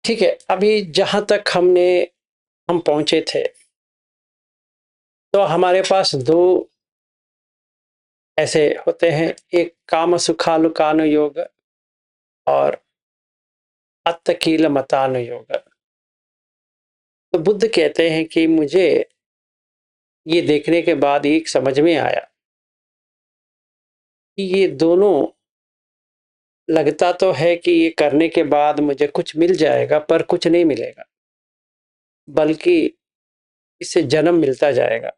ठीक है, अभी जहाँ तक हम पहुँचे थे, तो हमारे पास 2 ऐसे होते हैं, एक कामसुखालुकानुयोग और अत्तकीलमतानुयोग। तो बुद्ध कहते हैं कि मुझे ये देखने के बाद एक समझ में आया कि ये दोनों लगता तो है कि ये करने के बाद मुझे कुछ मिल जाएगा, पर कुछ नहीं मिलेगा, बल्कि इससे जन्म मिलता जाएगा।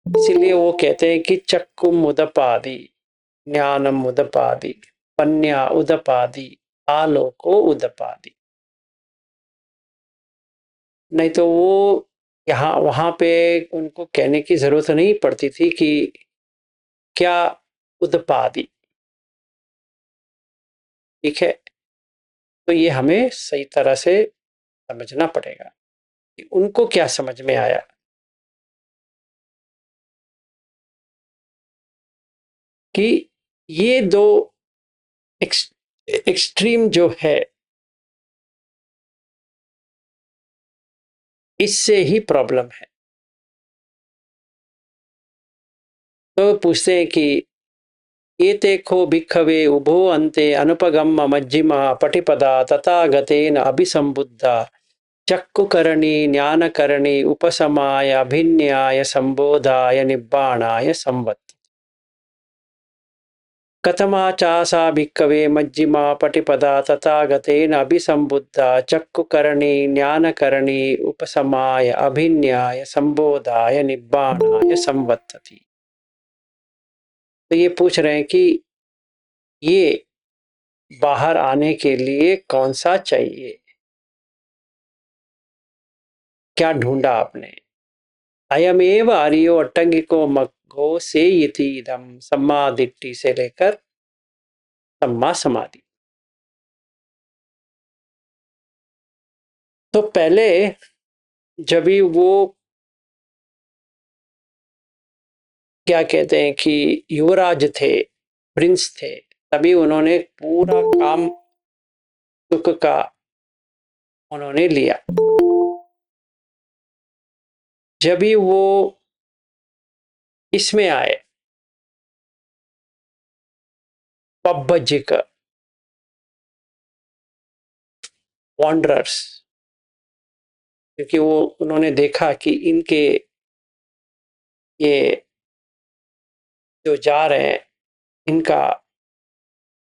इसीलिए वो कहते हैं कि चक्कु मुदपादि, ज्ञानम उदपादि, पन्या उदपादि, आलोको उदपादि। नहीं तो वो यहाँ वहां पे उनको कहने की जरूरत नहीं पड़ती थी कि क्या उदपादि। ठीक है, तो ये हमें सही तरह से समझना पड़ेगा कि उनको क्या समझ में आया। कि ये दो एक्सट्रीम जो है, इससे ही प्रॉब्लम है। तो पूछते हैं कि एतेको भिक्खवे उभो अन्ते अनुपगम्य मज्जिमा पटिपदा तथागतेन अभिसंबुद्धा चक्षुकरणी ज्ञानकरणी उपशमाय अभिन्याय संबोधाय निब्बाणाय संवत्। कथमा चासा भिक्खवे मज्जिमा पटिपदा तथागतेन अभिसंबुद्धा चक्षुकरणी ज्ञानकरणी उपशमाय अभिन्याय संबोधाय निब्बाणाय संवत्ति। तो ये पूछ रहे हैं कि ये बाहर आने के लिए कौन सा चाहिए, क्या ढूंढा आपने। अयमेव आर्यो अट्टंगिको मग्गो से इदम सम्मा दिट्ठी से लेकर सम्मा समाधि। तो पहले जब भी वो क्या कहते हैं कि युवराज थे, प्रिंस थे, तभी उन्होंने पूरा काम सुख का उन्होंने लिया। जब भी वो इसमें आए पब्बजिक वॉन्डरर्स, क्योंकि वो उन्होंने देखा कि इनके ये जो जा रहे हैं, इनका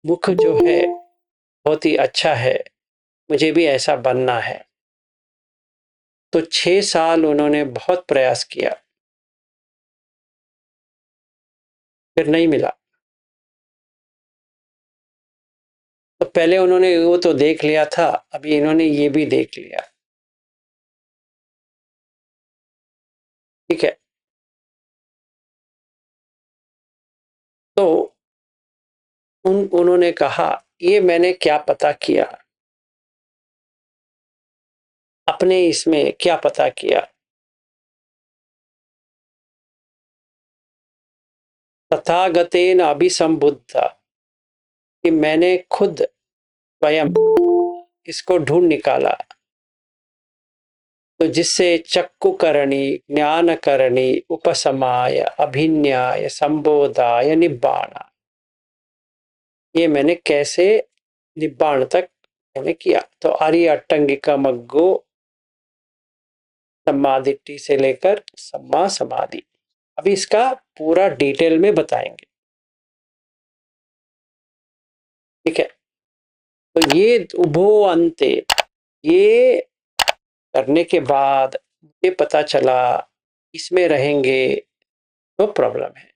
मुख जो है बहुत ही अच्छा है, मुझे भी ऐसा बनना है। तो 6 साल उन्होंने बहुत प्रयास किया, फिर नहीं मिला। तो पहले उन्होंने वो तो देख लिया था, अभी इन्होंने ये भी देख लिया। ठीक है, तो उन्होंने कहा ये मैंने क्या पता किया, अपने इसमें क्या पता किया। तथागतेन अभिसंबुद्धा, कि मैंने खुद स्वयं इसको ढूंढ निकाला। तो जिससे चक्षुकरणी ज्ञानकरणी उपशमाय अभिन्याय संबोधाय निब्बाणा, ये मैंने कैसे निब्बाण तक मैंने किया। तो आर्य अट्टंगिका मग्गो सम्मादिट्ठी से लेकर सम्मा समाधि। अभी इसका पूरा डिटेल में बताएंगे। ठीक है, तो ये उभो अंते, ये करने के बाद ये पता चला इसमें रहेंगे तो प्रॉब्लम है।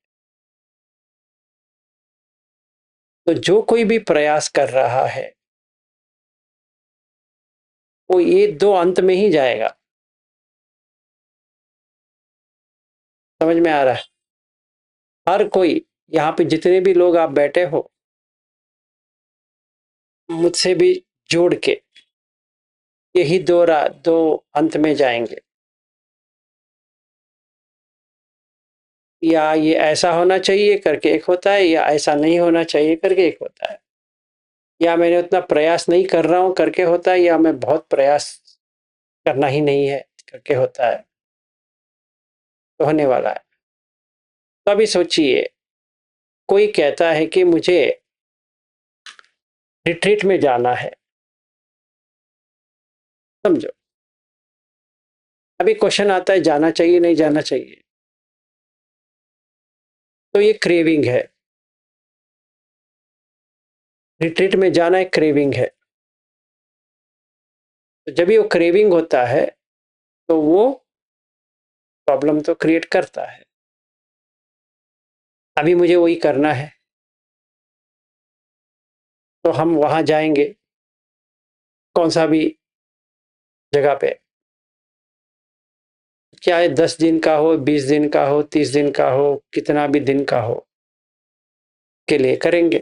तो जो कोई भी प्रयास कर रहा है वो ये 2 अंत में ही जाएगा। समझ में आ रहा है? हर कोई, यहाँ पे जितने भी लोग आप बैठे हो, मुझसे भी जोड़ के यही 2 अंत में जाएंगे। या ये ऐसा होना चाहिए करके एक होता है, या ऐसा नहीं होना चाहिए करके एक होता है। या मैंने उतना प्रयास नहीं कर रहा हूँ करके होता है, या मैं बहुत प्रयास करना ही नहीं है करके होता है, तो होने वाला है। तो अभी सोचिए, कोई कहता है कि मुझे रिट्रीट में जाना है, समझो। अभी क्वेश्चन आता है जाना चाहिए नहीं जाना चाहिए। तो ये क्रेविंग है, रिट्रीट में जाना एक क्रेविंग है। तो जब ये वो क्रेविंग होता है तो वो प्रॉब्लम तो क्रिएट करता है। अभी मुझे वही करना है, तो हम वहां जाएंगे, कौन सा भी जगह पे, चाहे 10 दिन का हो, 20 दिन का हो, 30 दिन का हो, कितना भी दिन का हो, के लिए करेंगे।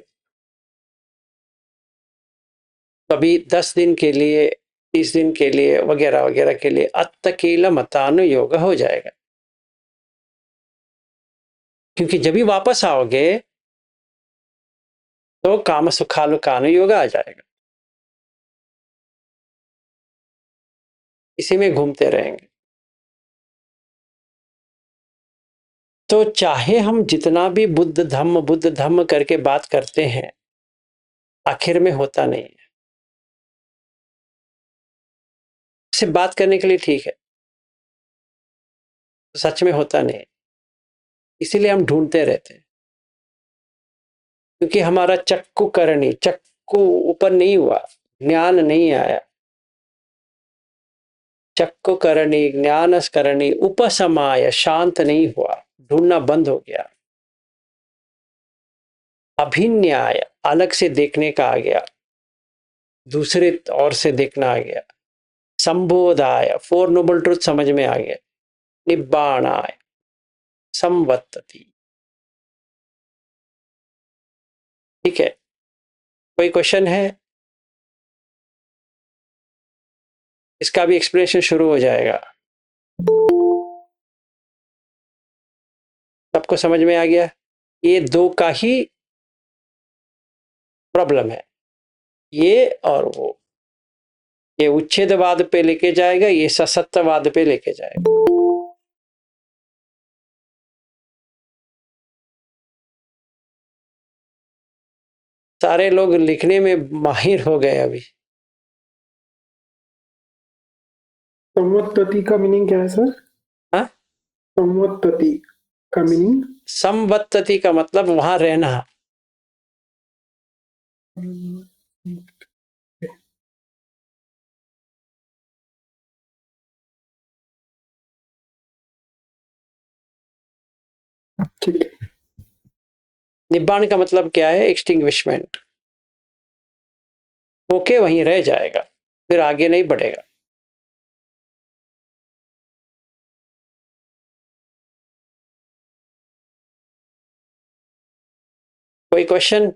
कभी 10 दिन के लिए, 30 दिन के लिए, वगैरह वगैरह के लिए अत्तकील मतानुयोग हो जाएगा। क्योंकि जब भी वापस आओगे तो काम सुखालु कानुयोग आ जाएगा, इसी में घूमते रहेंगे। तो चाहे हम जितना भी बुद्ध धम्म करके बात करते हैं, आखिर में होता नहीं है। सिर्फ बात करने के लिए ठीक है, तो सच में होता नहीं। इसीलिए हम ढूंढते रहते हैं, क्योंकि हमारा चक्कु करणी, चक्कु ऊपर नहीं हुआ, ज्ञान नहीं आया। चक्कु करणी, ज्ञान करणी उपसमाय, शांत नहीं हुआ, ढूंढना बंद हो गया। अभिन्याय, अलग से देखने का आ गया, दूसरे ओर से देखना आ गया। संबोधाय, फोर नोबल ट्रुथ समझ में आ गया। निब्बाणाय, संवत्तति। ठीक है, कोई क्वेश्चन है? इसका भी एक्सप्लेनेशन शुरू हो जाएगा। सबको समझ में आ गया? ये दो का ही प्रॉब्लम है, ये और वो। ये उच्छेदवाद पे लेके जाएगा, ये ससत्यवाद पे लेके जाएगा। सारे लोग लिखने में माहिर हो गए अभी। संवत्तति का मीनिंग क्या है सर? हाँ, संवत्तति का मीनिंग? संवत्तति का मतलब वहां रहना। ठीक है। निब्बाण का मतलब क्या है? एक्सटिंग्विशमेंट। होके वहीं रह जाएगा, फिर आगे नहीं बढ़ेगा। कोई क्वेश्चन?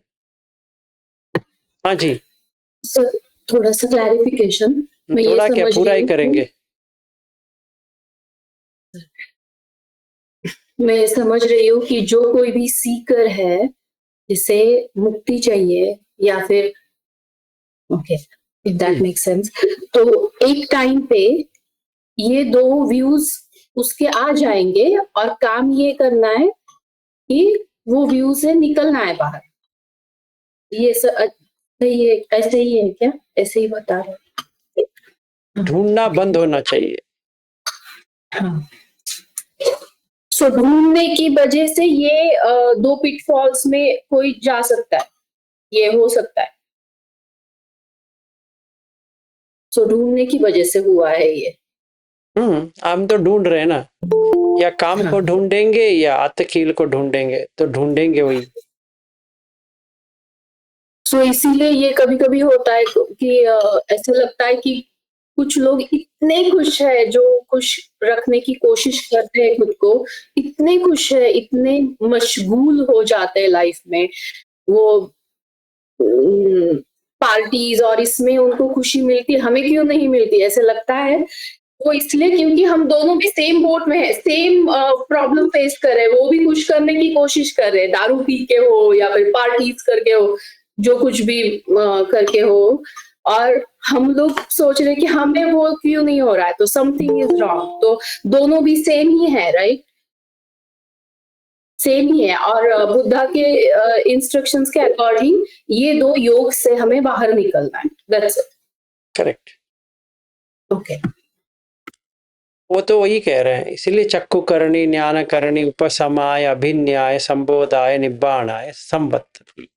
हाँ जी। सर थोड़ा सा क्लैरिफिकेशन। मैं ये थोड़ा क्या, समझ पूरा रही ही हूँ करेंगे। मैं समझ रही हूँ कि जो कोई भी सीकर है, जिसे मुक्ति चाहिए या फिर okay, if that make sense, तो एक टाइम पे ये दो व्यूज उसके आ जाएंगे और काम ये करना है कि वो व्यू से निकलना है बाहर। ये सही है? ऐसे ही है क्या? ऐसे ही बता रहे? ढूंढना बंद होना चाहिए। हाँ, सो ढूंढने की वजह से ये दो पिटफॉल्स में कोई जा सकता है, ये हो सकता है। सो ढूंढने की वजह से हुआ है ये। हम तो ढूंढ रहे हैं ना, या काम को ढूंढेंगे या आतकील को ढूंढेंगे, तो ढूंढेंगे वही। सो इसीलिए ये कभी कभी होता है कि ऐसा लगता है कि कुछ लोग इतने खुश है, जो खुश रखने की कोशिश करते हैं खुद को, इतने खुश है, इतने मशगूल हो जाते हैं लाइफ में, वो पार्टीज और इसमें उनको खुशी मिलती है, हमें क्यों नहीं मिलती? ऐसे लगता है वो इसलिए क्योंकि हम दोनों भी सेम बोट में है, सेम प्रॉब्लम फेस कर रहे हैं। वो भी खुश करने की कोशिश कर रहे हैं, दारू पी के हो या फिर पार्टीज करके हो, जो कुछ भी करके हो, और हम लोग सोच रहे कि हमें वो क्यों नहीं हो रहा है, तो समथिंग इज रॉन्ग। तो दोनों भी सेम ही है, राइट? सेम ही है। और बुद्धा के इंस्ट्रक्शंस के अकॉर्डिंग ये दो योग से हमें बाहर निकलना है। That's it. करेक्ट। ओके। वो तो वही कह रहे हैं, इसीलिए चक्षु करणी, ज्ञान करणी, उपसमाय, अभिन्याय, संबोधाय, निब्बाणाय, संवत्ति।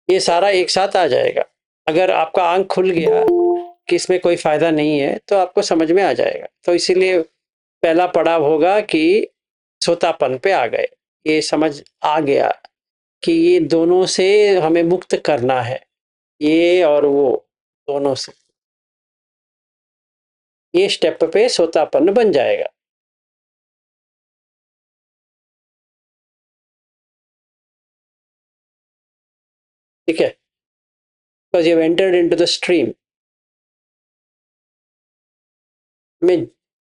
ये सारा एक साथ आ जाएगा। अगर आपका आंख खुल गया कि इसमें कोई फायदा नहीं है तो आपको समझ में आ जाएगा। तो इसीलिए पहला पड़ाव होगा कि सोतापन पे आ गए, ये समझ आ गया कि ये दोनों से हमें मुक्त करना है, ये और वो दोनों से। ये स्टेप पे सोतापन बन जाएगा। ठीक है, because you entered into the stream. में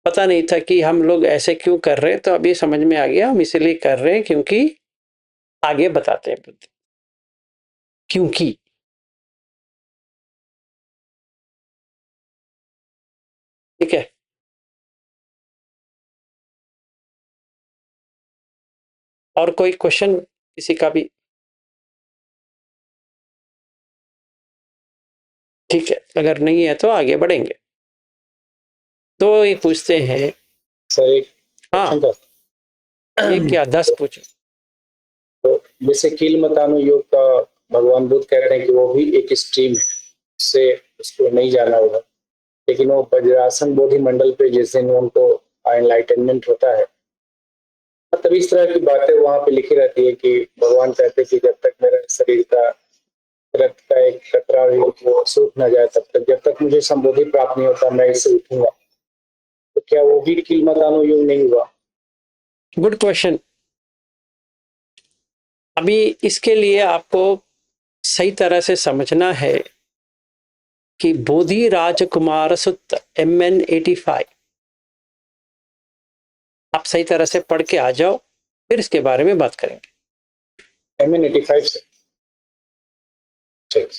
पता नहीं था कि हम लोग ऐसे क्यों कर रहे हैं, तो अभी समझ में आ गया, हम इसलिए कर रहे हैं क्योंकि आगे बताते हैं बुद्ध क्योंकि। ठीक है, और कोई क्वेश्चन किसी का भी? ठीक है, अगर नहीं है तो आगे बढ़ेंगे। तो ये पूछते हैं, सर एक हाँ क्वेश्चन था। ये क्या 10 पूछो। तो जैसे कील मतानु योग का भगवान बुद्ध कह रहे हैं कि वो भी एक स्ट्रीम है, उससे उसको नहीं जाना होगा, लेकिन वो वज्रासन बोधि मंडल पे जिस दिन उनको एनलाइटनमेंट होता है, तभी इस तरह की बातें वहां पे लिखी रहती है कि भगवान कहते हैं कि जब तक मेरा शरीर का रक्त का एक कतरा भी वो सूख ना जाए, तब तक, जब तक मुझे संबोधि प्राप्त नहीं होता, मैं इससे उठूंगा। तो क्या वो भी कील मतानु योग नहीं हुआ? Good question. अभी इसके लिए आपको सही तरह से समझना है कि बोधि राजकुमार सुत MN85 आप सही तरह से पढ़ के आ जाओ, फिर इसके बारे में बात करेंगे। MN85 से ठीक।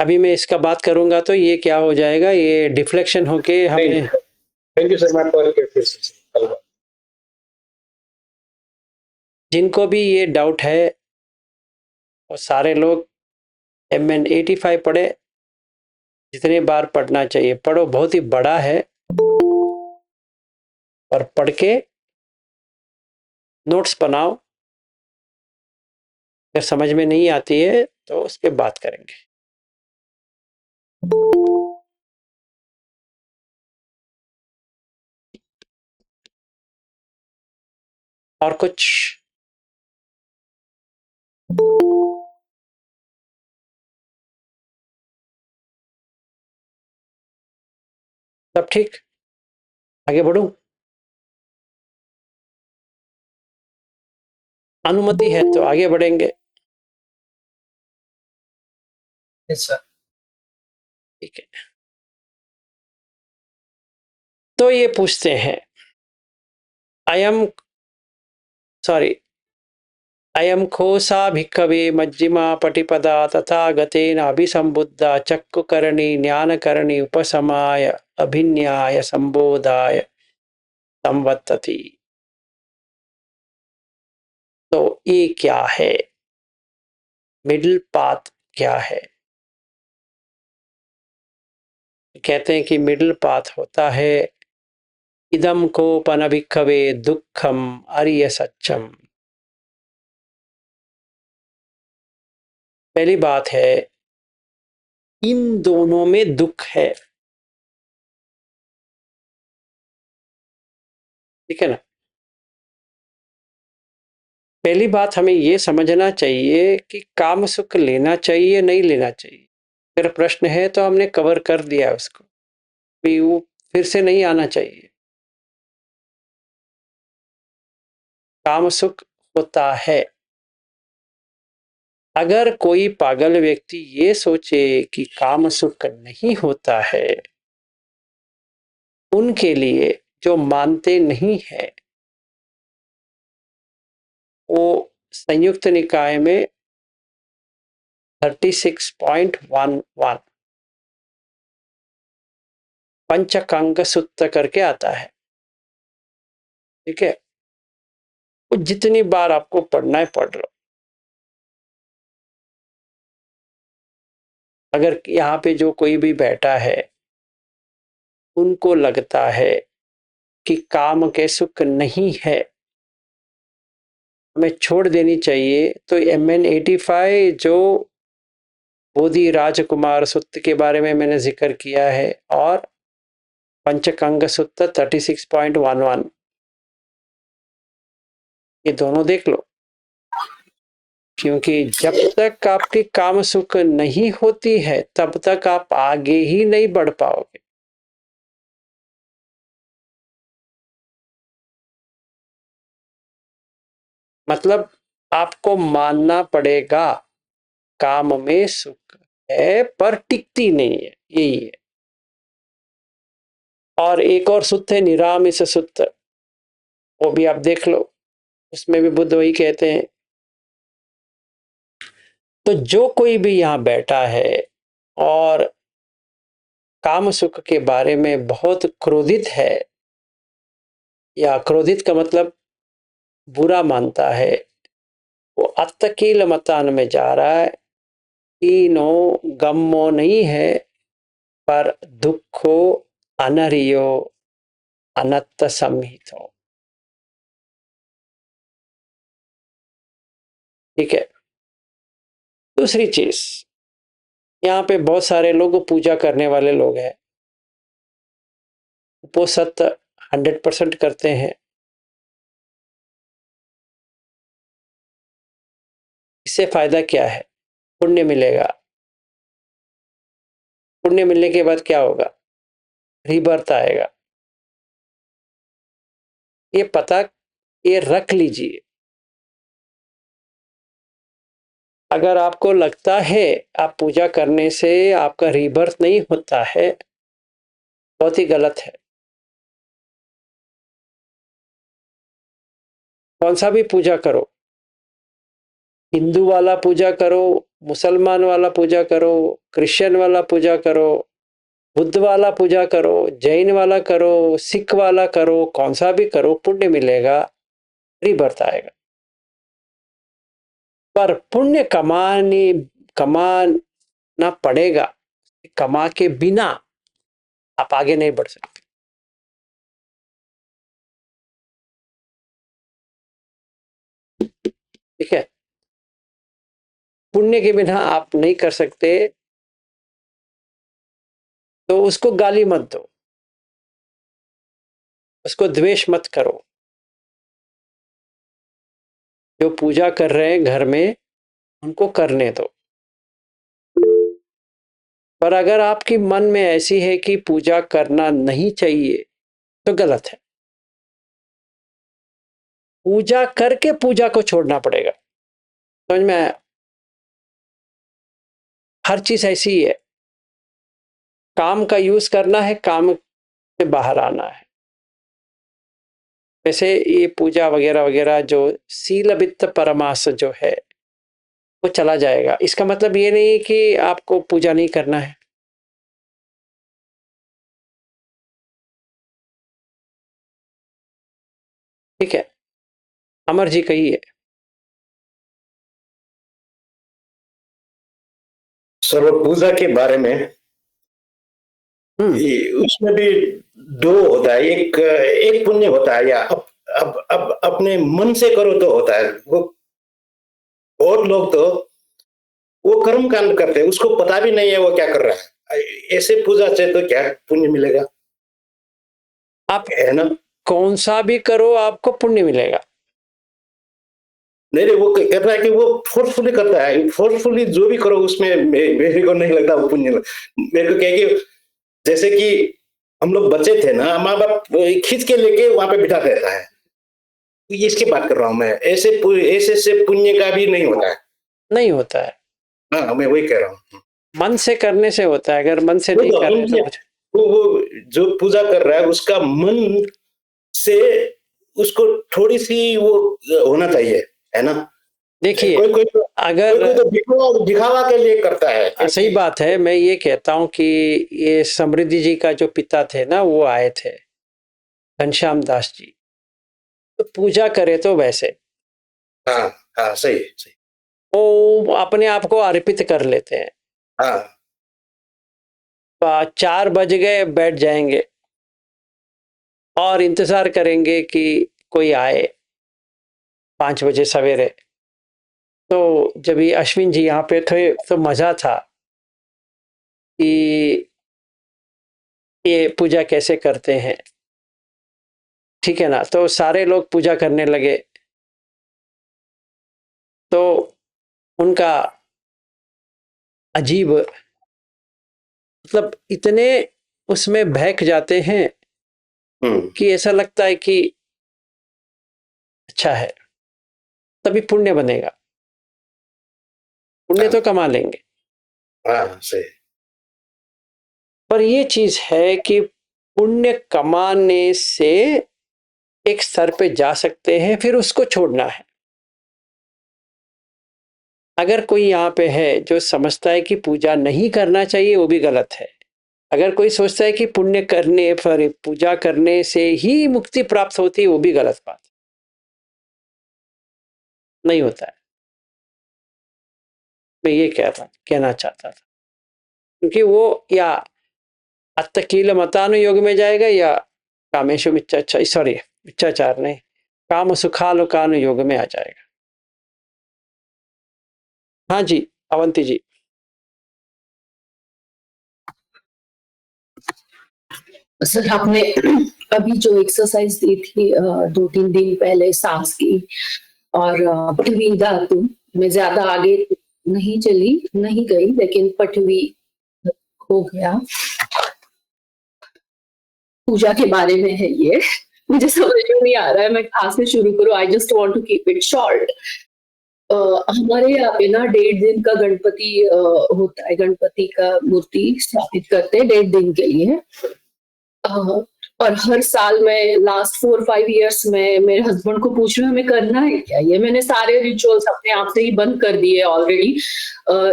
अभी मैं इसका बात करूंगा तो ये क्या हो जाएगा, ये डिफ्लेक्शन होके हमें। थैंक यू सर, मैं पढ़ के फिर से कल बात। जिनको भी ये डाउट है और सारे लोग MN85 पढ़े, जितने बार पढ़ना चाहिए पढ़ो, बहुत ही बड़ा है, और पढ़ के नोट्स बनाओ। अगर समझ में नहीं आती है तो उस पर बात करेंगे। और कुछ? सब ठीक? आगे बढ़ूं? अनुमति है तो आगे बढ़ेंगे। Yes sir. ठीक है, तो ये पूछते हैं, अयम सॉरी अयम खोसा भिक्खवे मज्जिमा पटिपदा तथा गतेन अभिसंबुद्धा चक्षुकरणी ज्ञानकरणी उपसमाय अभिन्याय संबोधाय संवत्तति। तो ये क्या है, मिडिल पाथ क्या है? कहते हैं कि मिडिल पाथ होता है इदम कोपन भिक्खवे दुखम अरिय सच्चम। पहली बात है, इन दोनों में दुख है। ठीक है ना? पहली बात हमें ये समझना चाहिए कि काम सुख लेना चाहिए नहीं लेना चाहिए। अगर प्रश्न है तो हमने कवर कर दिया उसको, भी वो फिर से नहीं आना चाहिए। काम सुख होता है। अगर कोई पागल व्यक्ति ये सोचे कि काम सुख नहीं होता है, उनके लिए जो मानते नहीं है वो संयुक्त निकाय में 36.11 पंचकांग सूत्र करके आता है। ठीक है, वो जितनी बार आपको पढ़ना है पढ़ लो। अगर यहाँ पे जो कोई भी बैठा है उनको लगता है कि काम के सुख नहीं है, हमें छोड़ देनी चाहिए, तो MN 85 जो बोधि राजकुमार सूत्र के बारे में मैंने जिक्र किया है और पंचकांग सूत्र 36.11 ये दोनों देख लो, क्योंकि जब तक आपकी काम सुख नहीं होती है तब तक आप आगे ही नहीं बढ़ पाओगे। मतलब आपको मानना पड़ेगा काम में सुख है पर टिकती नहीं है, यही है। और एक और सूत्र है निरामिष सूत्र, वो भी आप देख लो, उसमें भी बुद्ध वही कहते हैं। तो जो कोई भी यहाँ बैठा है और काम सुख के बारे में बहुत क्रोधित है, या क्रोधित का मतलब बुरा मानता है, वो अत्तकील मतान में जा रहा है। ईनो गम्मो नहीं है पर दुखो अनरियो अनत्त संहितो। ठीक है, दूसरी चीज, यहाँ पे बहुत सारे लोग पूजा करने वाले लोग हैं, उपोसत 100% करते हैं। इससे फायदा क्या है? पुण्य मिलेगा। पुण्य मिलने के बाद क्या होगा? रीबर्थ आएगा। ये पता, ये रख लीजिए। अगर आपको लगता है आप पूजा करने से आपका रीबर्थ नहीं होता है, बहुत ही गलत है। कौन सा भी पूजा करो, हिंदू वाला पूजा करो, मुसलमान वाला पूजा करो, क्रिश्चियन वाला पूजा करो, बुद्ध वाला पूजा करो, जैन वाला करो, सिख वाला करो, कौन सा भी करो, पुण्य मिलेगा, रीबर्थ आएगा। पर पुण्य कमाना पड़ेगा, कमा के बिना आप आगे नहीं बढ़ सकते। ठीक है, पुण्य के बिना आप नहीं कर सकते, तो उसको गाली मत दो, उसको द्वेष मत करो। जो पूजा कर रहे हैं घर में उनको करने दो। पर अगर आपकी मन में ऐसी है कि पूजा करना नहीं चाहिए, तो गलत है। पूजा करके पूजा को छोड़ना पड़ेगा। समझ में आया? हर चीज ऐसी ही है, काम का यूज करना है, काम से बाहर आना है। वैसे ये पूजा वगैरह वगैरह जो सील वित्त परमास जो है वो चला जाएगा। इसका मतलब ये नहीं कि आपको पूजा नहीं करना है। ठीक है, अमर जी कहिए। सर्व पूजा के बारे में उसमें भी दो होता है, एक पुण्य होता है, या अब अपने मन से करो तो होता है वो। बहुत लोग तो वो कर्म कांड करते हैं, उसको पता भी नहीं है वो क्या कर रहा है। ऐसे पूजा से तो क्या पुण्य मिलेगा? आप है ना, कौन सा भी करो आपको पुण्य मिलेगा। नहीं वो कह रहा है कि वो फोर्सफुली करता है, फोर्सफुली जो भी करो उसमें मेरे को नहीं लगता वो पुण्य। मेरे को क्या कि जैसे कि हम लोग बच्चे थे ना, माँ बाप खींच के लेके वहां पे बिठा देता है, इसकी बात कर रहा हूँ मैं। ऐसे से पुण्य का भी नहीं होता है। नहीं होता है। हाँ, मैं वही कह रहा हूँ, मन से करने से होता है। अगर मन से नहीं कर रहे तो वो जो पूजा कर रहा है उसका मन से उसको थोड़ी सी वो होना चाहिए, है ना। देखिए, कोई कोई तो अगर तो दिखावा के लिए करता है। सही बात है, मैं ये कहता हूँ कि ये समृद्धि जी का जो पिता थे ना, वो आए थे घनश्याम दास जी, तो पूजा करे तो वैसे हाँ हाँ, सही सही। वो अपने आप को अर्पित कर लेते हैं। हाँ 4 बज गए बैठ जाएंगे और इंतजार करेंगे कि कोई आए 5 बजे सवेरे। तो जब ये अश्विन जी यहाँ पे थे तो मजा था कि ये पूजा कैसे करते हैं, ठीक है ना। तो सारे लोग पूजा करने लगे, तो उनका अजीब, मतलब इतने उसमें बहक जाते हैं कि ऐसा लगता है कि अच्छा है, तभी पुण्य बनेगा, पुण्य तो कमा लेंगे। हाँ सही। पर ये चीज है कि पुण्य कमाने से एक स्तर पे जा सकते हैं, फिर उसको छोड़ना है। अगर कोई यहाँ पे है जो समझता है कि पूजा नहीं करना चाहिए, वो भी गलत है। अगर कोई सोचता है कि पुण्य करने पर, पूजा करने से ही मुक्ति प्राप्त होती है, वो भी गलत बात, नहीं होता है। मैं ये कहना चाहता था, क्योंकि वो या अत्तकील मतानुयोग में जाएगा या कामेशु मिच्छाचार नहीं, काम सुखालुकानुयोग में आ जाएगा। हाँ जी, अवंती जी। सर आपने अभी जो एक्सरसाइज दी थी 2-3 दिन पहले सांस की और पृथ्वी धातु में ज्यादा आगे नहीं गई, लेकिन पृथ्वी हो गया। पूजा के बारे में है ये, मुझे समझ में नहीं आ रहा है मैं कहाँ से शुरू करूँ। I just want to keep it short. हमारे यहाँ पे ना 1.5 दिन का गणपति होता है, गणपति का मूर्ति स्थापित करते हैं 1.5 दिन के लिए। और हर साल मैं लास्ट 4-5 इयर्स में मेरे हस्बैंड को पूछ रही हूँ हमें करना है क्या ये। मैंने सारे रिचुअल्स अपने आप से ही बंद कर दिए ऑलरेडी,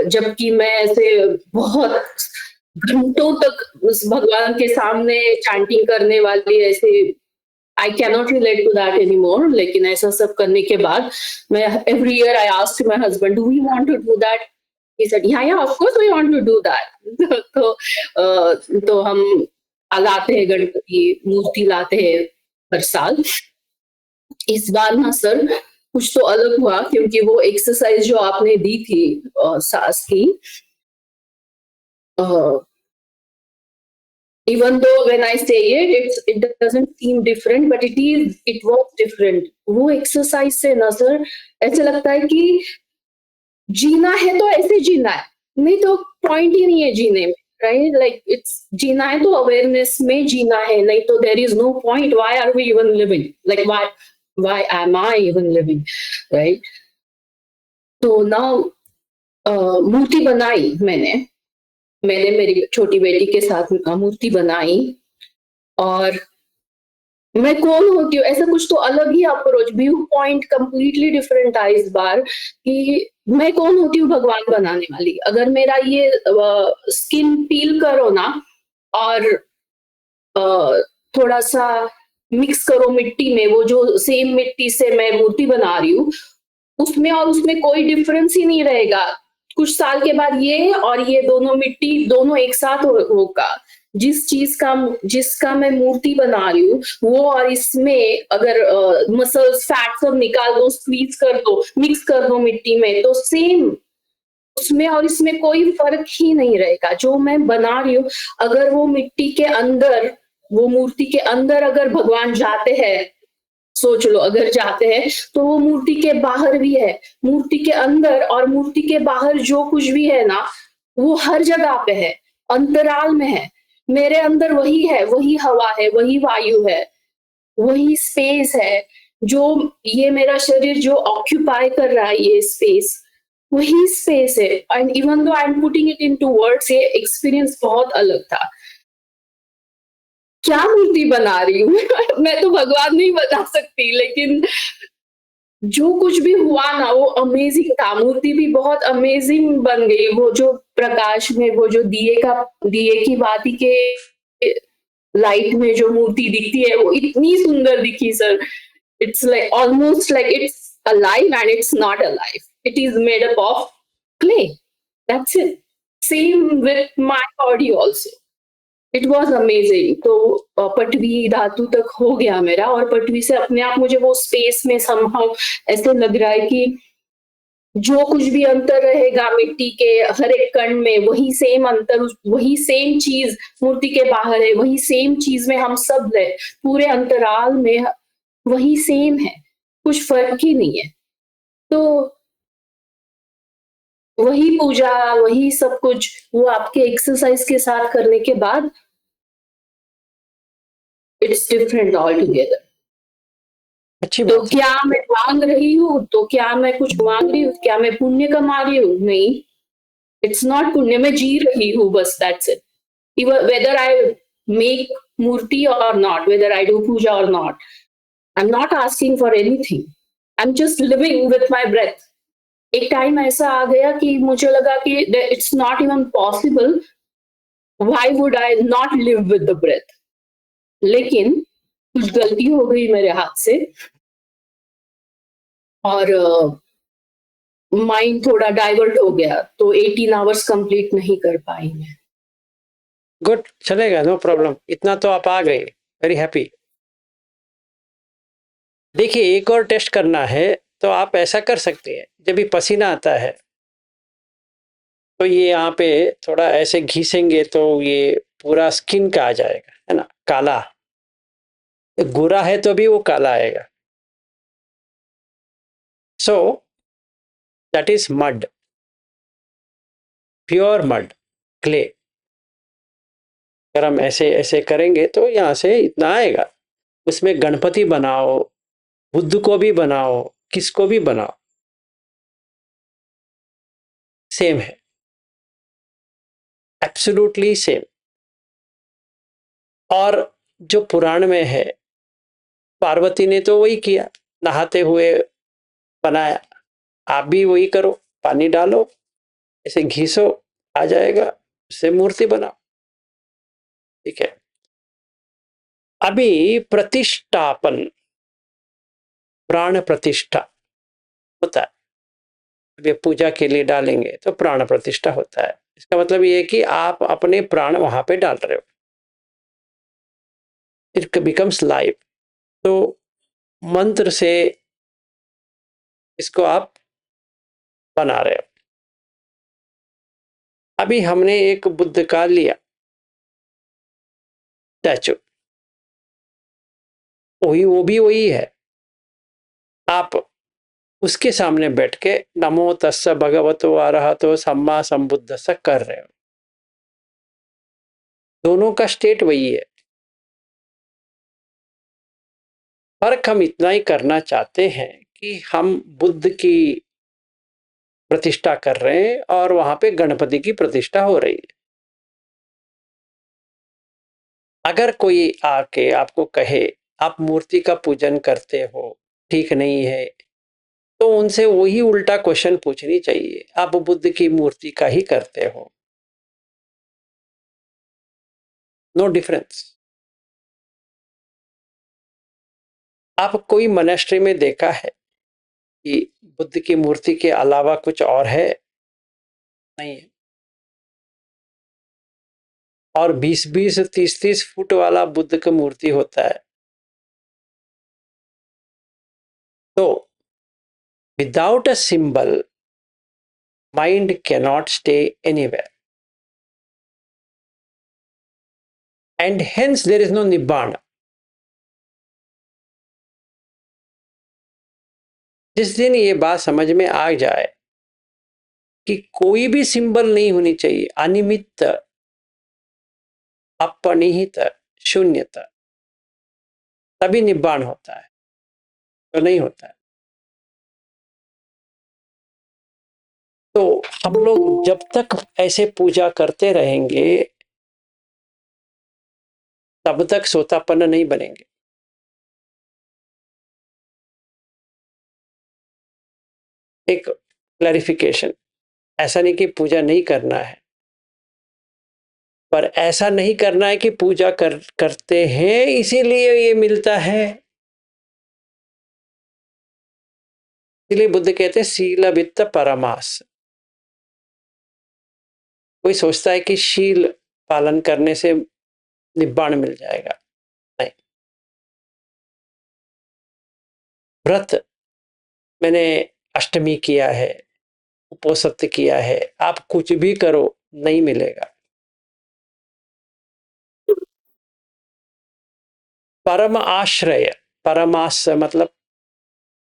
जबकि मैं ऐसे बहुत घंटों तक उस भगवान के सामने चैंटिंग करने वाली ऐसे I cannot relate to that any more. लेकिन ऐसा सब करने के बाद मैं every year I asked my husband do we want to do that. He said yeah of course we want to do that. तो हम लाते हैं गणपति मूर्ति लाते हैं हर साल। इस बार ना सर कुछ तो अलग हुआ, क्योंकि वो एक्सरसाइज जो आपने दी थी सांस की, even though when I say it doesn't seem different, but it was different। वो एक्सरसाइज से ना सर ऐसे लगता है कि जीना है तो ऐसे जीना है, नहीं तो पॉइंट ही नहीं है जीने में, राइट। लाइक इट्स जीना है तो अवेयरनेस में जीना है, नहीं तो there is no point. Why are we even living, like why am I even living, right. तो नाउ मूर्ति बनाई मैंने मेरी छोटी बेटी के साथ मूर्ति बनाई, और मैं कौन होती हूँ, ऐसा कुछ तो अलग ही approach, view point completely different था इस बार कि मैं कौन होती हूँ भगवान बनाने वाली। अगर मेरा ये स्किन पील करो ना और थोड़ा सा मिक्स करो मिट्टी में, वो जो सेम मिट्टी से मैं मूर्ति बना रही हूँ उसमें और उसमें कोई डिफरेंस ही नहीं रहेगा। कुछ साल के बाद ये और ये दोनों मिट्टी दोनों एक साथ होगा। जिसका मैं मूर्ति बना रही हूँ वो और इसमें अगर मसल्स फैट सब निकाल दो, स्क्वीज कर दो, मिक्स कर दो मिट्टी में, तो सेम उसमें और इसमें कोई फर्क ही नहीं रहेगा। जो मैं बना रही हूँ, अगर वो मिट्टी के अंदर, वो मूर्ति के अंदर अगर भगवान जाते हैं, सोच लो अगर जाते हैं, तो वो मूर्ति के बाहर भी है, मूर्ति के अंदर और मूर्ति के बाहर जो कुछ भी है ना, वो हर जगह पे है, अंतराल में है। मेरे अंदर वही है, वही हवा है, वही वायु है, वही स्पेस है, जो ये मेरा शरीर जो ऑक्यूपाई कर रहा है, ये स्पेस वही स्पेस है। And even though I am putting it into words, ये एक्सपीरियंस बहुत अलग था। क्या मूर्ति बना रही हूँ मैं तो भगवान नहीं बना सकती, लेकिन जो कुछ भी हुआ ना वो अमेजिंग था, मूर्ति भी बहुत अमेजिंग बन गई। वो जो प्रकाश में वो जो दिए की बाती के लाइट में जो मूर्ति दिखती है वो इतनी सुंदर दिखी sir. It's like almost like it's alive and it's not alive. It is made up of clay. That's it. Same with my body also. It was amazing. तो पटवी धातु तक हो गया मेरा, और पटवी से अपने आप मुझे वो स्पेस में somehow ऐसे लग रहा है कि जो कुछ भी अंतर रहेगा मिट्टी के हर एक कण में, वही सेम अंतर, वही सेम चीज मूर्ति के बाहर है, वही सेम चीज में हम सब है, पूरे अंतराल में वही सेम है, कुछ फर्क ही नहीं है। तो वही पूजा, वही सब कुछ, वो आपके एक्सरसाइज के साथ करने के बाद इट्स डिफरेंट ऑल टुगेदर। अच्छी तो बात है। क्या मैं मांग रही हूँ, तो क्या मैं कुछ मांग रही हूँ, क्या मैं पुण्य कमा रही हूँ? नहीं, इट्स नॉट पुण्य, मैं जी रही हूँ बस, that's it. Whether I make murti or not, whether I do puja or not, I am not asking for anything, I am just living with my breath. एक टाइम ऐसा आ गया कि मुझे लगा कि it's not even possible, why would I not live with the breath. लेकिन कुछ गलती हो गई मेरे हाथ से, और माइंड थोड़ा डाइवर्ट हो गया, तो 18 आवर्स कंप्लीट नहीं कर पाई मैं। गुड, चलेगा, नो प्रॉब्लम। इतना तो आप आ गए, वेरी हैप्पी। देखिए, एक और टेस्ट करना है तो आप ऐसा कर सकते हैं, जब भी पसीना आता है तो ये यहाँ पे थोड़ा ऐसे घिसेंगे तो ये पूरा स्किन का आ जाएगा, है ना, काला। गोरा है तो भी वो काला आएगा। So that is mud, pure mud, clay. अगर हम ऐसे ऐसे करेंगे तो यहाँ से इतना आएगा। उसमें गणपति बनाओ, बुद्ध को भी बनाओ, किसको भी बनाओ, सेम है, एब्सोल्युटली सेम। और जो पुराण में है, पार्वती ने तो वही किया, नहाते हुए बनाया। आप भी वही करो, पानी डालो, ऐसे घिसो, आ जाएगा, उससे मूर्ति बनाओ। ठीक है। अभी प्रतिष्ठापन, प्राण प्रतिष्ठा होता है। अब ये पूजा के लिए डालेंगे तो प्राण प्रतिष्ठा होता है। इसका मतलब ये है कि आप अपने प्राण वहां पे डाल रहे हो, इट बिकम्स लाइव। तो मंत्र से इसको आप बना रहे हो। अभी हमने एक बुद्ध का लिया स्टैचू, वो भी वही है। आप उसके सामने बैठ के नमो तस्स भगवतो अरहतो सम्मा संबुद्धस्स कर रहे हो। दोनों का स्टेट वही है। फर्क हम इतना ही करना चाहते हैं कि हम बुद्ध की प्रतिष्ठा कर रहे हैं और वहां पे गणपति की प्रतिष्ठा हो रही है। अगर कोई आके आपको कहे आप मूर्ति का पूजन करते हो, ठीक नहीं है, तो उनसे वही उल्टा क्वेश्चन पूछनी चाहिए, आप बुद्ध की मूर्ति का ही करते हो? No difference. आप कोई मॉनेस्ट्री में देखा है कि बुद्ध की मूर्ति के अलावा कुछ और है? नहीं है। और 20-20 30-30 फुट वाला बुद्ध का मूर्ति होता है। तो without a symbol mind cannot stay anywhere, and hence there is no nibbana. जिस दिन ये बात समझ में आ जाए कि कोई भी सिंबल नहीं होनी चाहिए, अनिमित्त, अपनिहित, शून्यता, तभी निब्बाण होता है, तो नहीं होता है। तो हम लोग जब तक ऐसे पूजा करते रहेंगे तब तक सोतापन्न नहीं बनेंगे। एक क्लैरिफिकेशन, ऐसा नहीं कि पूजा नहीं करना है, पर ऐसा नहीं करना है कि पूजा करते हैं इसीलिए ये मिलता है। इसलिए बुद्ध कहते हैं शील वित्त परमास। कोई सोचता है कि शील पालन करने से निब्बाण मिल जाएगा, नहीं। व्रत मैंने अष्टमी किया है, उपोषित किया है, आप कुछ भी करो नहीं मिलेगा। परम आश्रय, परमाश मतलब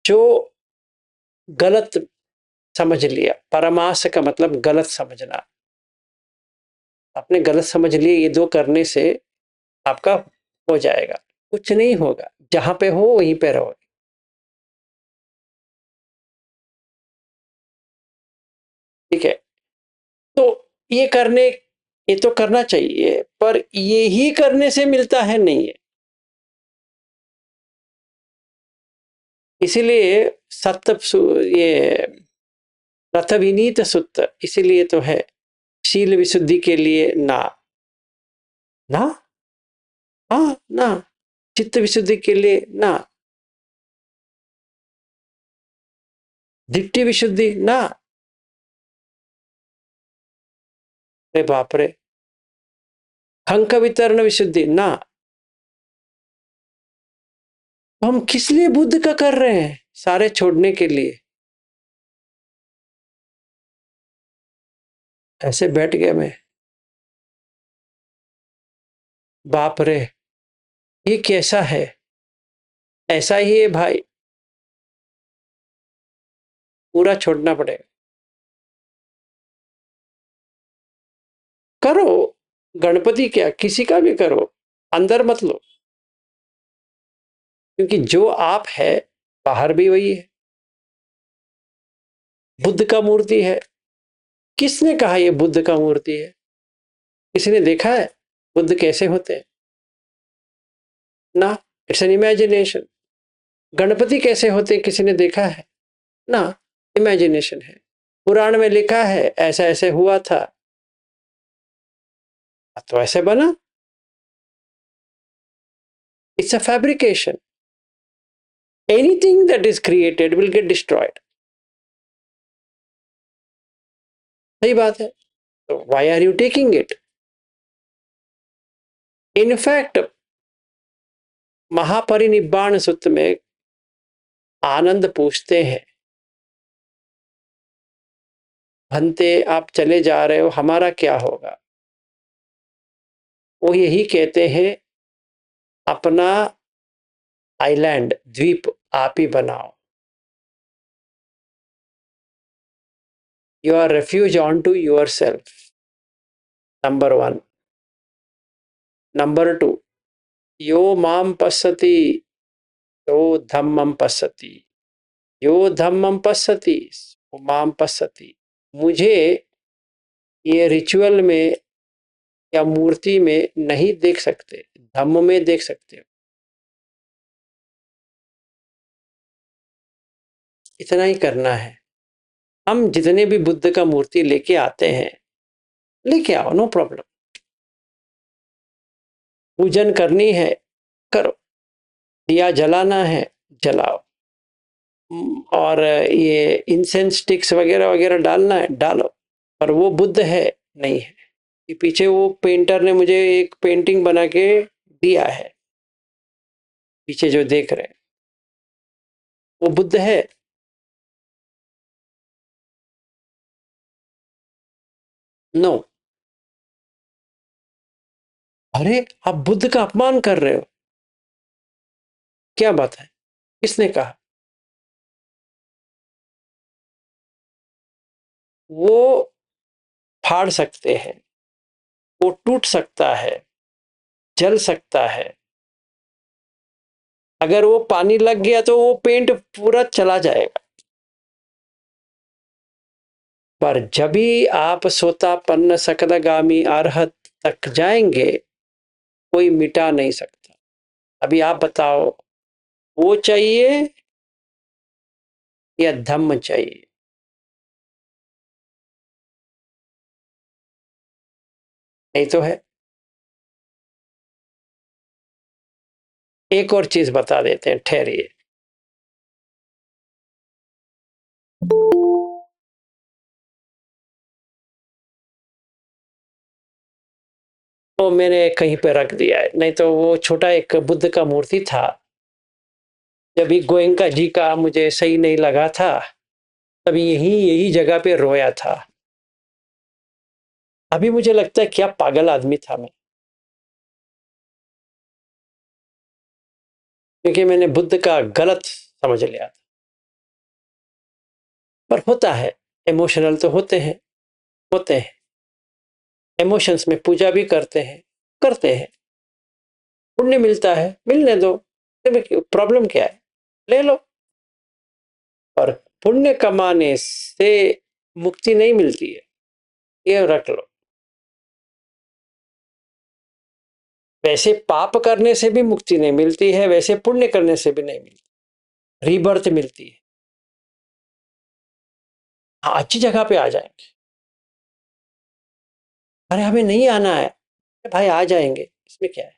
जो गलत समझ लिया, परमाश का मतलब गलत समझना। आपने गलत समझ लिए ये दो करने से आपका हो जाएगा, कुछ नहीं होगा। जहां पे हो वहीं पे रहो। ठीक है, तो ये तो करना चाहिए, पर ये ही करने से मिलता है नहीं है। इसीलिए ये रथ विनीत सुत्त, इसीलिए तो है शील विशुद्धि के लिए ना ना, हाँ ना, चित्त विशुद्धि के लिए ना, दृष्टि विशुद्धि ना। अरे बाप रे, खंक वितरण विशुद्धि ना। तो हम किस लिए बुद्ध का कर रहे हैं? सारे छोड़ने के लिए। ऐसे बैठ गया मैं, बाप रे ये कैसा है? ऐसा ही है भाई, पूरा छोड़ना पड़ेगा। करो, गणपति क्या किसी का भी करो, अंदर मत लो, क्योंकि जो आप है बाहर भी वही है। बुद्ध का मूर्ति है, किसने कहा ये बुद्ध का मूर्ति है? किसी ने देखा है बुद्ध कैसे होते हैं? ना, इट्स एन इमेजिनेशन। गणपति कैसे होते हैं किसी ने देखा है? ना, इमेजिनेशन है। पुराण में लिखा है ऐसा ऐसे हुआ था, तो ऐसे बना। It's a fabrication. Anything that is created will get destroyed. सही बात है, तो why are you taking it? In fact Mahaparinibbana Sutra में आनंद पूछते हैं, भंते आप चले जा रहे हो, हमारा क्या होगा? वो यही कहते हैं अपना आइलैंड, द्वीप आप ही बनाओ। You are refuge unto yourself, number 1। Number 2, यो माम पश्यति यो धम्मम पश्यति, यो धम्मम पश्यति वो माम पश्यति। मुझे ये रिचुअल में या मूर्ति में नहीं देख सकते, धम्म में देख सकते हो। इतना ही करना है। हम जितने भी बुद्ध का मूर्ति लेके आते हैं, लेके आओ, नो प्रॉब्लम। पूजन करनी है करो, दिया जलाना है जलाओ, और ये इंसेंस स्टिक्स वगैरह वगैरह डालना है डालो, पर वो बुद्ध है नहीं है। ये पीछे वो पेंटर ने मुझे एक पेंटिंग बना के दिया है, पीछे जो देख रहे हैं वो बुद्ध है? नो। अरे आप बुद्ध का अपमान कर रहे हो, क्या बात है? किसने कहा? वो फाड़ सकते हैं, वो टूट सकता है, जल सकता है। अगर वो पानी लग गया तो वो पेंट पूरा चला जाएगा। पर जब भी आप सोतापन्न सकलगामी अरहत तक जाएंगे, कोई मिटा नहीं सकता। अभी आप बताओ, वो चाहिए या धम्म चाहिए? नहीं तो है। एक और चीज बता देते हैं, ठहरिए। वो मैंने कहीं पे रख दिया है, नहीं तो वो छोटा एक बुद्ध का मूर्ति था। जब भी गोयंका जी का मुझे सही नहीं लगा था, तभी यही जगह पे रोया था। अभी मुझे लगता है क्या पागल आदमी था मैं, क्योंकि मैंने बुद्ध का गलत समझ लिया था। पर होता है, इमोशनल तो होते हैं। इमोशंस में पूजा भी करते हैं, पुण्य मिलता है, मिलने दो, प्रॉब्लम क्या है, ले लो। पर पुण्य कमाने से मुक्ति नहीं मिलती है, ये रख लो। वैसे पाप करने से भी मुक्ति नहीं मिलती है, वैसे पुण्य करने से भी नहीं मिलती, रीबर्थ मिलती है। हाँ, अच्छी जगह पे आ जाएंगे। अरे हमें नहीं आना है भाई, आ जाएंगे, इसमें क्या है।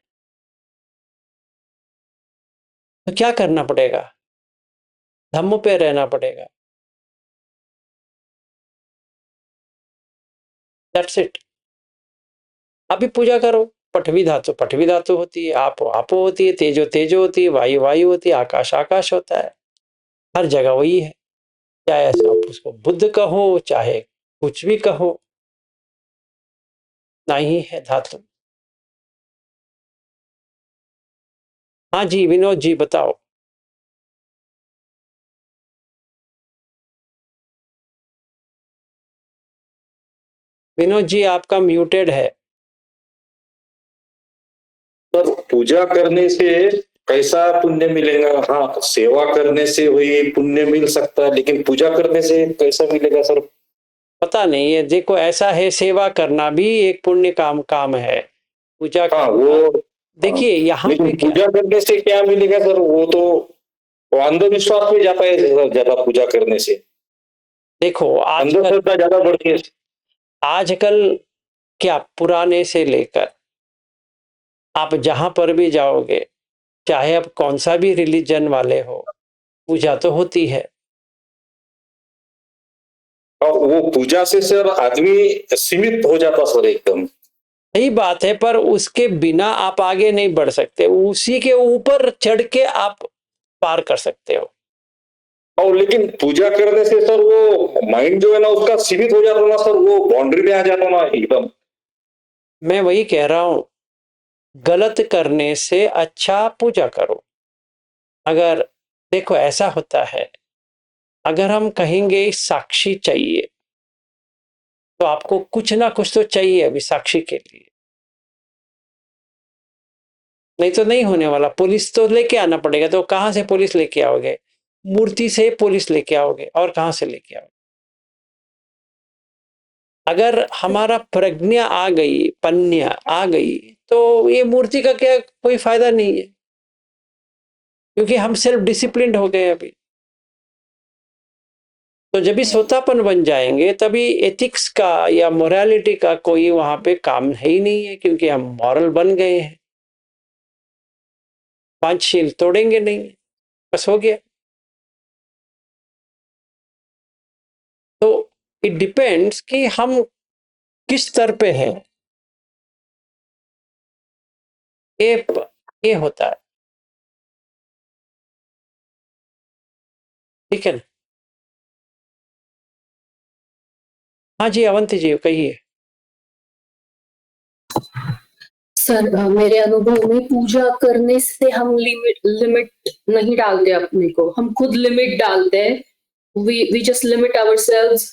तो क्या करना पड़ेगा, धम्म पे रहना पड़ेगा, दैट्स इट। अभी पूजा करो, पठवी धातु होती है, आपो होती है, तेजो होती है, वायु होती है, आकाश होता है। हर जगह वही है, चाहे आप उसको बुद्ध कहो, चाहे कुछ भी कहो, नहीं है धातु। हाँ जी विनोद जी बताओ। विनोद जी आपका म्यूटेड है। सर पूजा करने से कैसा पुण्य मिलेगा? हाँ, सेवा करने से वही पुण्य मिल सकता है, लेकिन पूजा करने से कैसा मिलेगा सर? पता नहीं है, देखो ऐसा है, सेवा करना भी एक पुण्य काम है। पूजा हाँ वो देखिए यहाँ लेकिन पे पूजा करने से क्या मिलेगा सर? वो तो अंधविश्वास में जाता है सर, ज्यादा पूजा करने से देखो अंधश्रद्धा ज्यादा बढ़ती है। आजकल क्या, पुराने से लेकर आप जहां पर भी जाओगे, चाहे आप कौन सा भी रिलीजन वाले हो, पूजा तो होती है। और वो पूजा से सर आदमी सीमित हो जाता सर एकदम। सही बात है, पर उसके बिना आप आगे नहीं बढ़ सकते, उसी के ऊपर चढ़ के आप पार कर सकते हो। और लेकिन पूजा करने से सर वो माइंड जो है ना उसका सीमित हो जाता ना सर, वो बाउंड्री में आ जाता ना एकदम। मैं वही कह रहा हूं, गलत करने से अच्छा पूजा करो। अगर देखो ऐसा होता है, अगर हम कहेंगे साक्षी चाहिए, तो आपको कुछ ना कुछ तो चाहिए अभी साक्षी के लिए, नहीं तो नहीं होने वाला। पुलिस तो लेके आना पड़ेगा, तो कहां से पुलिस लेके आओगे? मूर्ति से पुलिस लेके आओगे, और कहां से लेके आओगे? अगर हमारा प्रज्ञा आ गई, पन्या आ गई, तो ये मूर्ति का क्या कोई फायदा नहीं है, क्योंकि हम सेल्फ डिसिप्लिन्ड हो गए अभी। तो जब भी सोतापन बन जाएंगे, तभी एथिक्स का या मोरालिटी का कोई वहां पे काम है ही नहीं है, क्योंकि हम मॉरल बन गए हैं। पंचशील तोड़ेंगे नहीं, बस हो गया। तो इट डिपेंड्स कि हम किस स्तर पे हैं, ये होता है, ठीक है ना? हाँ जी अवंती जी कहिए। सर मेरे अनुभव में पूजा करने से हम लिमिट नहीं डालते अपने को, हम खुद लिमिट डालते हैं। we just limit ourselves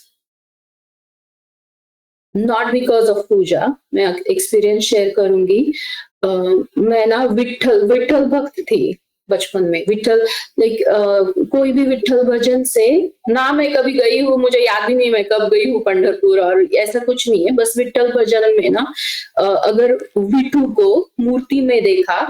not because of पूजा। मैं एक्सपीरियंस शेयर करूंगी। मैं ना विठल भक्त थी बचपन में। विठल कोई भी विठल भजन से ना मैं कभी गई हूँ, मुझे याद ही नहीं मैं कब गई हूँ पंढरपुर, और ऐसा कुछ नहीं है। बस विठल भजन में ना अगर विठू को मूर्ति में देखा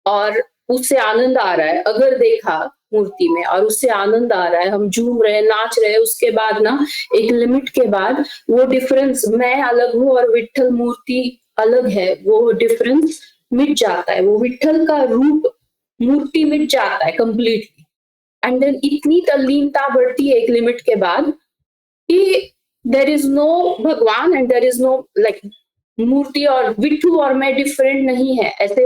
और उससे आनंद आ रहा है, अगर देखा मूर्ति में और उससे आनंद आ रहा है, हम झूम रहे, नाच रहे, उसके बाद ना एक लिमिट के बाद वो डिफरेंस, मैं अलग हूँ और विठल मूर्ति अलग है, वो डिफरेंस मिट जाता है, वो विठल का रूप मूर्ति मिट जाता है कंप्लीटली। एंड देन इतनी तल्लीनता बढ़ती है एक लिमिट के बाद कि there is no Bhagwan and there is no like murti or Vithu और मैं डिफरेंट नहीं है, ऐसे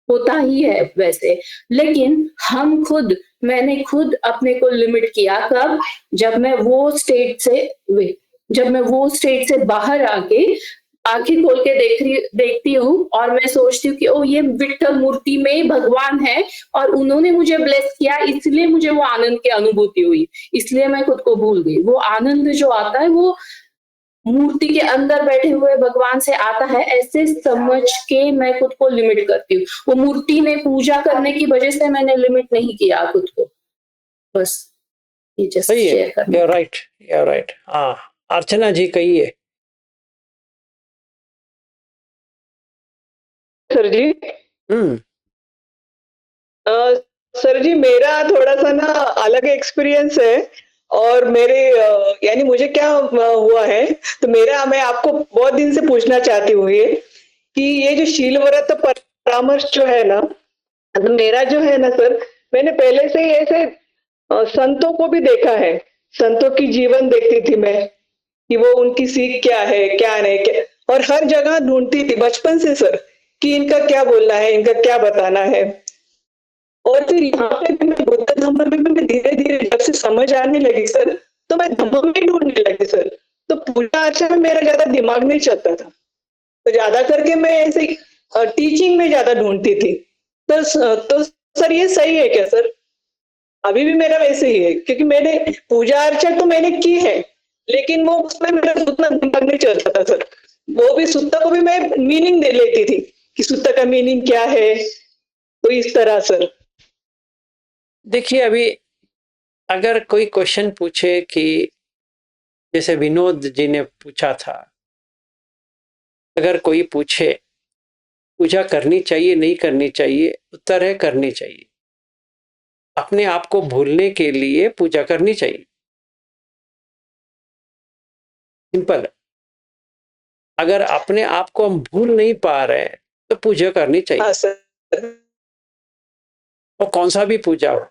होता ही है वैसे। लेकिन मैंने खुद अपने को लिमिट किया कब, जब मैं वो स्टेट से बाहर आके आंखें खोल के देखती हूँ और मैं सोचती हूँ कि ओ ये विठल मूर्ति में भगवान है और उन्होंने मुझे ब्लेस किया, इसलिए मुझे वो आनंद की अनुभूति हुई, इसलिए मैं खुद को भूल गई। वो आनंद जो आता है वो मूर्ति के अंदर बैठे हुए भगवान से आता है, ऐसे समझ के मैं खुद को लिमिट करती हूँ। वो मूर्ति में पूजा करने की वजह से मैंने लिमिट नहीं किया खुद को, बस ये जस्ट सही है, शेयर करना। You are right. हाँ, अर्चना जी कहिए। सर जी, हम्म, सर जी मेरा थोड़ा सा ना अलग एक्सपीरियंस है और मेरे यानी मुझे क्या हुआ है, तो मैं आपको बहुत दिन से पूछना चाहती हूँ ये कि ये जो शील व्रत परामर्श जो है ना, तो मेरा जो है ना सर, मैंने पहले से ही ऐसे संतों को भी देखा है, संतों की जीवन देखती थी मैं कि वो उनकी सीख क्या है क्या नहीं क्या, और हर जगह ढूंढती थी बचपन से सर कि इनका क्या बोलना है, इनका क्या बताना है। और फिर यहाँ पे भी मैं बुद्ध धम्म में भी मैं धीरे धीरे जब से समझ आने लगी सर, तो मैं धम्म में ढूंढने लगी सर। तो पूजा अर्चना में मेरा ज्यादा दिमाग नहीं चलता था, तो ज्यादा करके मैं ऐसे टीचिंग में ज्यादा ढूंढती थी। तो सर ये सही है क्या सर? अभी भी मेरा वैसे ही है, क्योंकि मैंने पूजा अर्चना तो मैंने की है, लेकिन वो उसमें मेरा उतना दिमाग नहीं चलता था सर। वो भी सुत्ता को भी मैं मीनिंग दे लेती थी कि सुत्ता का मीनिंग क्या है, तो इस तरह सर। देखिए, अभी अगर कोई क्वेश्चन पूछे कि जैसे विनोद जी ने पूछा था, अगर कोई पूछे पूजा करनी चाहिए नहीं करनी चाहिए, उत्तर है करनी चाहिए। अपने आप को भूलने के लिए पूजा करनी चाहिए, सिंपल। अगर अपने आप को हम भूल नहीं पा रहे हैं तो पूजा करनी चाहिए। हाँ सर। और कौन सा भी पूजा हो,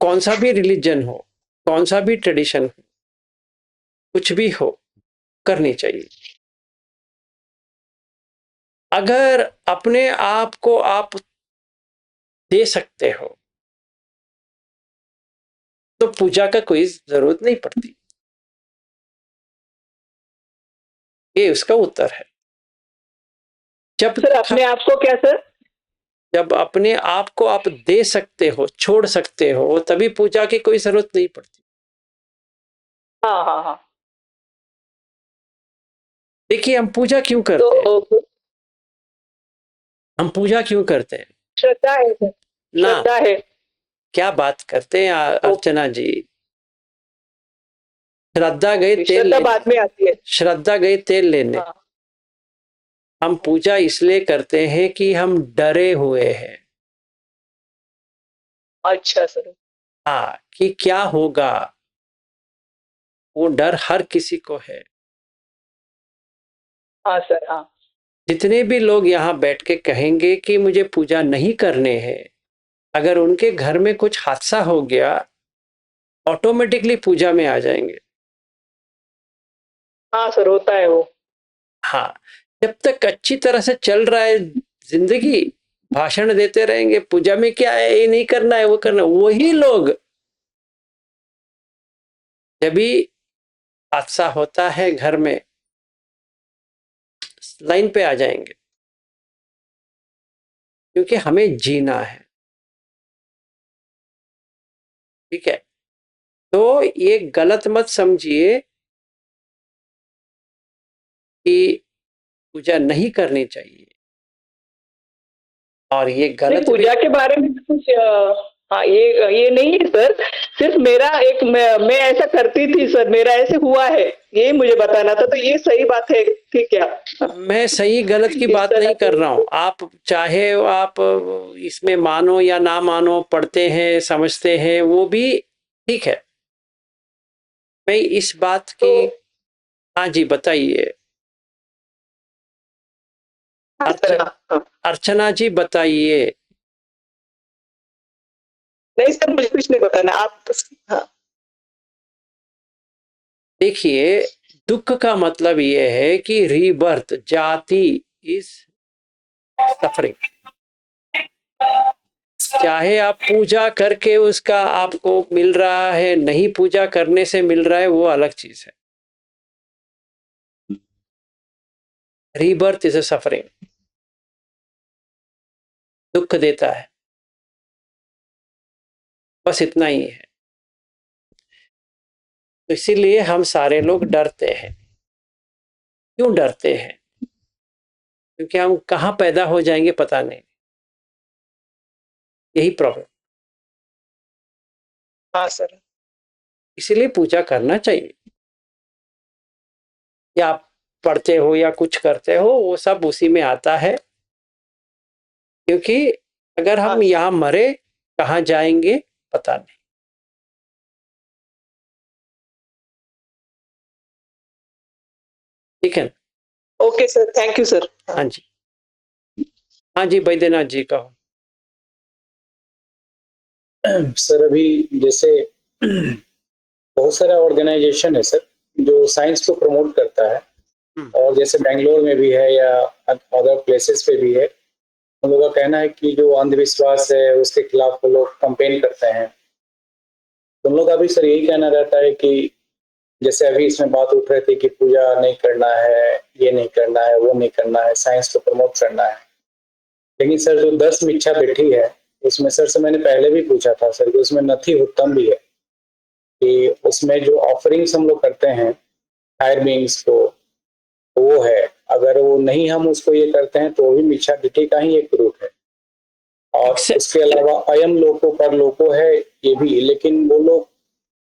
कौन सा भी रिलीजन हो, कौन सा भी ट्रेडिशन हो, कुछ भी हो, करनी चाहिए। अगर अपने आप को आप दे सकते हो तो पूजा का कोई जरूरत नहीं पड़ती, ये उसका उत्तर है। जब सर अपने आप को क्या सर? जब अपने आप को आप दे सकते हो, छोड़ सकते हो, तभी पूजा की कोई जरूरत नहीं पड़ती। हाँ हाँ हाँ। देखिए, हम पूजा क्यों करते हैं? तो हम पूजा क्यों करते हैं? श्रद्धा है सर, ना, श्रद्धा है। क्या बात करते हैं अर्चना जी? श्रद्धा गई तेल श्रद्धा लेने, बाद में आती है। श्रद्धा गई तेल लेने। हाँ। हम पूजा इसलिए करते हैं कि हम डरे हुए हैं। अच्छा सर। हाँ, कि क्या होगा, वो डर हर किसी को है। हाँ सर। हाँ जितने भी लोग यहाँ बैठ के कहेंगे कि मुझे पूजा नहीं करने हैं, अगर उनके घर में कुछ हादसा हो गया, ऑटोमेटिकली पूजा में आ जाएंगे। हाँ सर, होता है वो। हाँ, जब तक अच्छी तरह से चल रहा है जिंदगी, भाषण देते रहेंगे पूजा में क्या है, ये नहीं करना है, वो करना है। वही लोग जब भी हादसा होता है घर में, लाइन पे आ जाएंगे, क्योंकि हमें जीना है। ठीक है, तो ये गलत मत समझिए कि पूजा नहीं करनी चाहिए, और ये नहीं, गलत पूजा के बारे में कुछ हाँ ये नहीं है सर, सिर्फ मेरा एक मैं ऐसा करती थी सर, मेरा ऐसे हुआ है, ये मुझे बताना था। तो ये सही बात है कि क्या? मैं सही गलत की इस बात तरह नहीं कर से- रहा हूं। आप चाहे आप इसमें मानो या ना मानो, पढ़ते हैं समझते हैं, वो भी ठीक है। मैं इस बात की, हाँ जी बताइए। हाँ सर, हाँ, हाँ। अर्चना जी बताइए। नहीं सर, मुझे कुछ नहीं बताना, आप हाँ। देखिए, दुख का मतलब ये है कि रीबर्थ, जाति इज सफरिंग। चाहे आप पूजा करके उसका आपको मिल रहा है, नहीं पूजा करने से मिल रहा है, वो अलग चीज है। रीबर्थ इज अ सफरिंग, दुख देता है, बस इतना ही है। तो इसीलिए हम सारे लोग डरते हैं। क्यों डरते हैं? क्योंकि हम कहाँ पैदा हो जाएंगे पता नहीं, यही प्रॉब्लम। हाँ सर। इसीलिए पूजा करना चाहिए। या आप पढ़ते हो या कुछ करते हो, वो सब उसी में आता है। क्योंकि अगर हम हाँ। यहाँ मरे, कहाँ जाएंगे पता नहीं। ठीक है। Okay sir, thank you sir. हाँ जी, हाँ जी, बैद्यनाथ जी कहो। सर अभी जैसे बहुत सारा ऑर्गेनाइजेशन है सर जो साइंस को प्रमोट करता है, और जैसे बेंगलोर में भी है या अदर प्लेसेस पे भी है। उन लोगों का कहना है कि जो अंधविश्वास है उसके खिलाफ वो लोग कंपेन करते हैं। उन लोग का भी सर यही कहना रहता है कि जैसे अभी इसमें बात उठ रही थी कि पूजा नहीं करना है, ये नहीं करना है, वो नहीं करना है, साइंस को प्रमोट करना है। लेकिन सर जो 10 मिच्छा बैठी है उसमें सर से मैंने पहले भी पूछा था सर कि उसमें नथी उत्तम भी है कि उसमें जो ऑफरिंग्स हम लोग करते हैं हायर बीइंग्स को, वो है। अगर वो नहीं हम उसको ये करते हैं तो वो भी मिच्छा दिठी का ही एक रूप है। और उसके अलावा अयम लोको पर लोको है ये भी, लेकिन वो लोग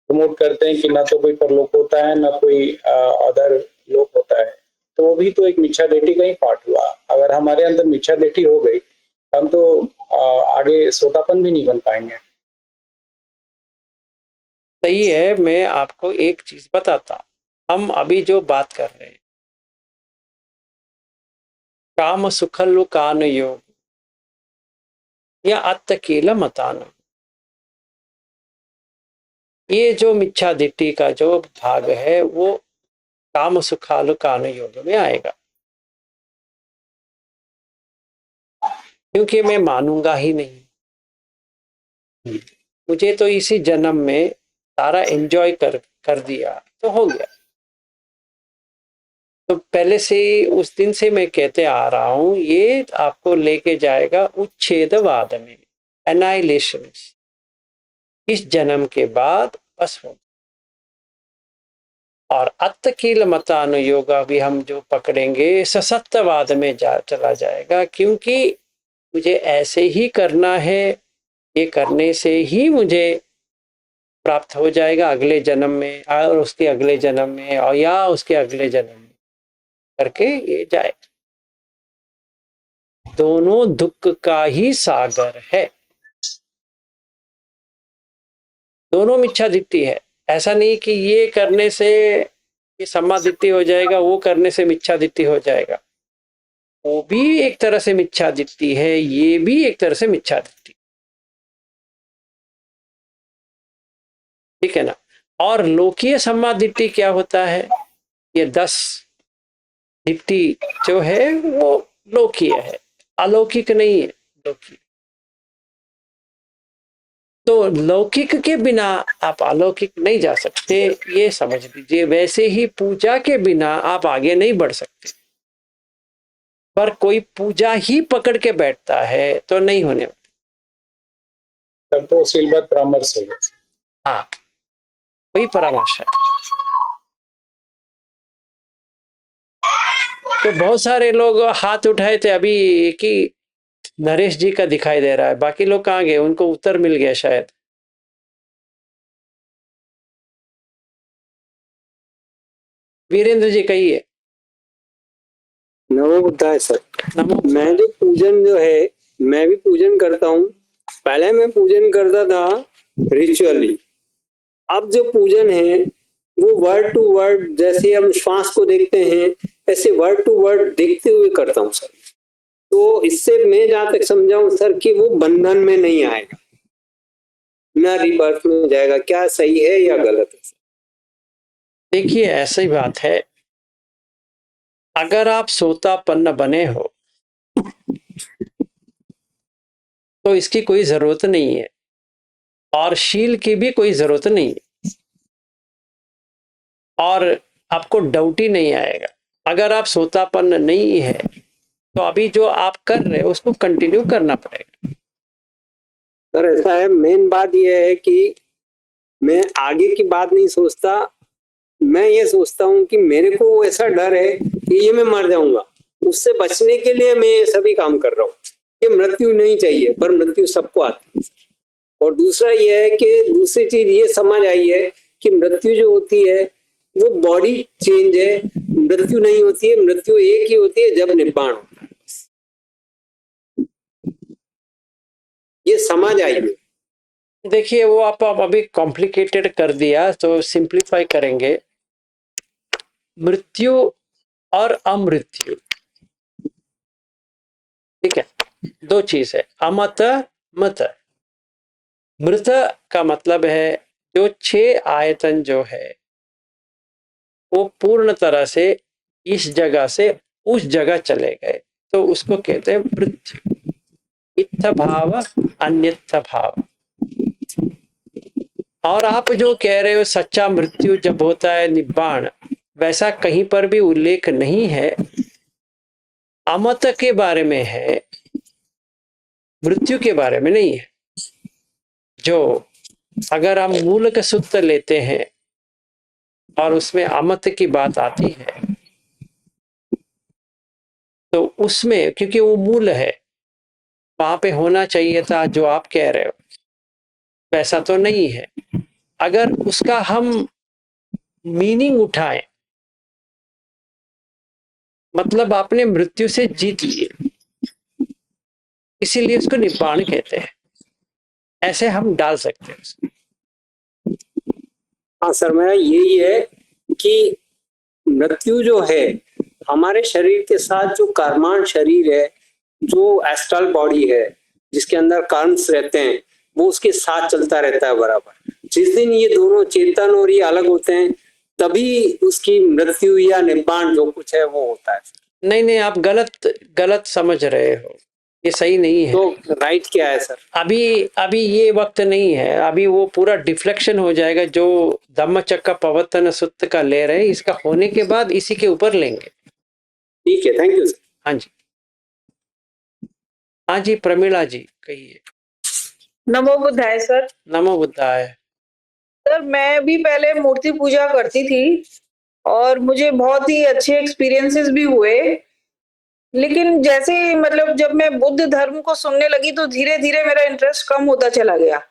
प्रमोट करते हैं कि ना तो कोई परलोक होता है ना कोई अदर लोक होता है। तो वो भी तो एक मिच्छा देठी का ही पार्ट हुआ। अगर हमारे अंदर मिच्छा देठी हो गई, हम तो आगे सोतापन भी नहीं बन पाएंगे। सही है। मैं आपको एक चीज बताता हूं। हम अभी जो बात कर रहे हैं, काम सुखल कान योग या अत्तकील मतान, ये जो मिच्छा दिट्टी का जो भाग है वो काम सुखालु कान योग में आएगा। क्योंकि मैं मानूंगा ही नहीं, मुझे तो इसी जन्म में सारा एंजॉय कर दिया तो हो गया। तो पहले से उस दिन से मैं कहते आ रहा हूं, ये आपको लेके जाएगा उच्छेदवाद में, एनाइलेशन। इस जन्म के बाद बस हो। और अत्तकील मतानुयोगा भी हम जो पकड़ेंगे ससत्यवाद में चला जाएगा। क्योंकि मुझे ऐसे ही करना है, ये करने से ही मुझे प्राप्त हो जाएगा अगले जन्म में और उसके अगले जन्म में और या उसके अगले जन्म में करके ये जाए। दोनों दुख का ही सागर है, दोनों मिच्छा दिट्टी है। ऐसा नहीं कि ये करने से ये सम्मा दिट्टी हो जाएगा, वो करने से मिच्छा दिट्टी हो जाएगा। वो भी एक तरह से मिच्छा दिट्टी है, ये भी एक तरह से मिच्छा दिट्टी। ठीक है ना। और लोकीय सम्मा दिट्टी क्या होता है? ये 10 दिट्टी जो है वो लोकीय है, अलौकिक नहीं है, लौकिक। तो लौकिक के बिना आप अलौकिक नहीं जा सकते, ये समझ लीजिए। वैसे ही पूजा के बिना आप आगे नहीं बढ़ सकते। पर कोई पूजा ही पकड़ के बैठता है तो नहीं होने वाला। तब तो सिलबत परामर्श होगा। हाँ, वही परामर्श है। तो बहुत सारे लोग हाथ उठाए थे अभी कि नरेश जी का दिखाई दे रहा है, बाकी लोग कहाँ गए? उनको उत्तर मिल गया शायद। वीरेंद्र जी कहिए। नमो बुद्धाय सर। नमो। मैं जो पूजन जो है, मैं भी पूजन करता हूँ। पहले मैं पूजन करता था रिचुअली। अब जो पूजन है वो वर्ड टू वर्ड, जैसे हम श्वास को देखते हैं ऐसे वर्ड टू वर्ड देखते हुए करता हूँ सर। तो इससे मैं जहां तक समझाऊं सर कि वो बंधन में नहीं आएगा, ना रिबर्थ में जाएगा। क्या सही है या गलत है? देखिए ऐसी बात है, अगर आप सोतापन्न बने हो तो इसकी कोई जरूरत नहीं है और शील की भी कोई जरूरत नहीं है और आपको डाउट ही नहीं आएगा। अगर आप सोतापन्न नहीं है तो अभी जो आप कर रहे हो उसको कंटिन्यू करना पड़ेगा। सर ऐसा है, मेन बात यह है कि मैं आगे की बात नहीं सोचता, मैं ये सोचता हूँ कि मेरे को ऐसा डर है कि ये मैं मर जाऊंगा, उससे बचने के लिए मैं ये सभी काम कर रहा हूँ। कि मृत्यु नहीं चाहिए, पर मृत्यु सबको आती है। और दूसरा ये है कि दूसरी चीज ये समझ आई है कि मृत्यु जो होती है वो बॉडी चेंज है, मृत्यु नहीं होती है। मृत्यु एक ही होती है जब निब्बाण होता है, ये समझ आई है। देखिए वो आप अभी कॉम्प्लिकेटेड कर दिया, तो सिंप्लीफाई करेंगे। मृत्यु और अमृत्यु, ठीक है, दो चीज है। अमत मत। मृत का मतलब है जो 6 आयतन जो है वो पूर्ण तरह से इस जगह से उस जगह चले गए, तो उसको कहते हैं मृत्यु। इत्थ भाव अन्यत्थ भाव। और आप जो कह रहे हो सच्चा मृत्यु जब होता है निब्बाण, वैसा कहीं पर भी उल्लेख नहीं है। अमत के बारे में है, मृत्यु के बारे में नहीं है। जो अगर हम मूलक सूत्र लेते हैं और उसमें अमत की बात आती है तो उसमें, क्योंकि वो मूल है, वहां पे होना चाहिए था जो आप कह रहे हो, वैसा तो नहीं है। अगर उसका हम मीनिंग उठाएं, मतलब आपने मृत्यु से जीत लिए, इसीलिए उसको निब्बाण कहते हैं। ऐसे हम डाल सकते हैं उसको। हाँ सर, मेरा यही है कि मृत्यु जो है हमारे शरीर के साथ, जो कर्माण शरीर है, जो एस्ट्रल बॉडी है जिसके अंदर कर्म्स रहते हैं, वो उसके साथ चलता रहता है बराबर। जिस दिन ये दोनों चेतन और ये अलग होते हैं तभी उसकी मृत्यु या निब्बाण जो कुछ है वो होता है। नहीं नहीं, आप गलत समझ रहे हो, ये सही नहीं है। तो राइट क्या है सर? अभी ये वक्त नहीं है, अभी वो पूरा डिफ्लेक्शन हो जाएगा जो धम्मचक्र प्रवर्तन सूत्र का ले रहे हैं, इसका होने के बाद इसी के ऊपर लेंगे। ठीक है, थैंक यू सर। हाँ जी, हाँ जी, प्रमीला जी कहिए। नमो बुद्धाय सर। नमो बुद्धाय। सर मैं भी पहले मूर्ति पूजा करती थी और मुझे बहुत ही अच्छे एक्सपीरियंसेस भी हुए, लेकिन जैसे ही मतलब जब मैं बुद्ध धर्म को सुनने लगी तो धीरे धीरे मेरा इंटरेस्ट कम होता चला गया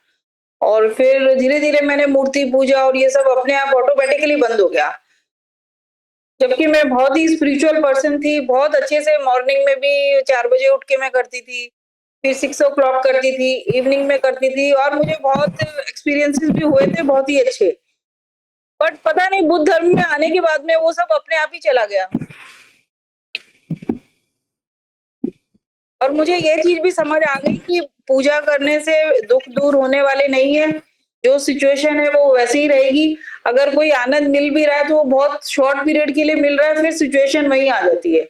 और फिर धीरे धीरे मैंने मूर्ति पूजा और ये सब अपने आप ऑटोमेटिकली बंद हो गया। जबकि मैं बहुत ही स्पिरिचुअल पर्सन थी, बहुत अच्छे से मॉर्निंग में भी 4 बजे उठ के मैं करती थी, फिर 6 o'clock करती थी, इवनिंग में करती थी और मुझे बहुत एक्सपीरियंसेस भी हुए थे बहुत ही अच्छे। बट पता नहीं बुद्ध धर्म में आने के बाद में वो सब अपने आप ही चला गया। और मुझे ये चीज भी समझ आ गई कि पूजा करने से दुख दूर होने वाले नहीं है, जो सिचुएशन है वो वैसे ही रहेगी। अगर कोई आनंद मिल भी रहा है तो वो बहुत शॉर्ट पीरियड के लिए मिल रहा है, फिर सिचुएशन वही आ जाती है।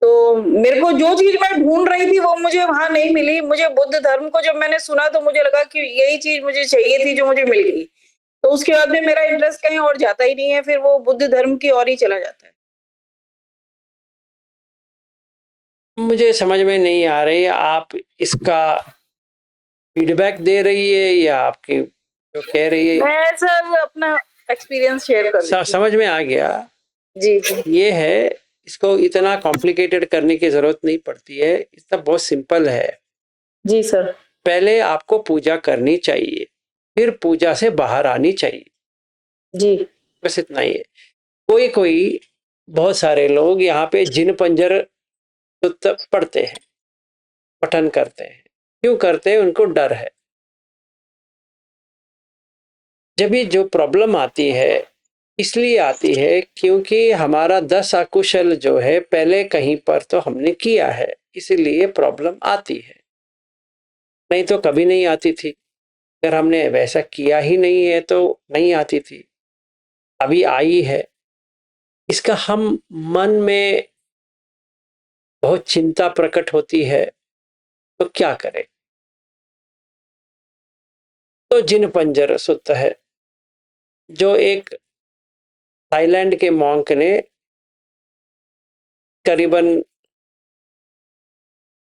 तो मेरे को जो चीज मैं ढूंढ रही थी वो मुझे वहां नहीं मिली। मुझे बुद्ध धर्म को जब मैंने सुना तो मुझे लगा कि यही चीज मुझे चाहिए थी जो मुझे मिल गई। तो उसके बाद में मेरा इंटरेस्ट कहीं और जाता ही नहीं है, फिर वो बुद्ध धर्म की ओर ही चला जाता है। मुझे समझ में नहीं आ रही, आप इसका फीडबैक दे रही है या आपकी जो कह रही है? मैं सर अपना एक्सपीरियंस शेयर कर रही थी। समझ में आ गया। जी जी। ये है, इसको इतना कॉम्प्लिकेटेड करने की जरूरत नहीं पड़ती है, इसका बहुत सिंपल है। जी सर। पहले आपको पूजा करनी चाहिए, फिर पूजा से बाहर आनी चाहिए, जी बस इतना ही है। कोई बहुत सारे लोग यहाँ पे जिन पंजर पढ़ते हैं, पठन करते हैं। क्यों करते हैं? उनको डर है। जब ये जो प्रॉब्लम आती है इसलिए आती है क्योंकि हमारा 10 अकुशल जो है पहले कहीं पर तो हमने किया है, इसीलिए प्रॉब्लम आती है, नहीं तो कभी नहीं आती थी। अगर हमने वैसा किया ही नहीं है तो नहीं आती थी, अभी आई है। इसका हम मन में बहुत चिंता प्रकट होती है, तो क्या करें? तो जिन पंजर सुत है, जो एक थाईलैंड के मॉन्क ने करीबन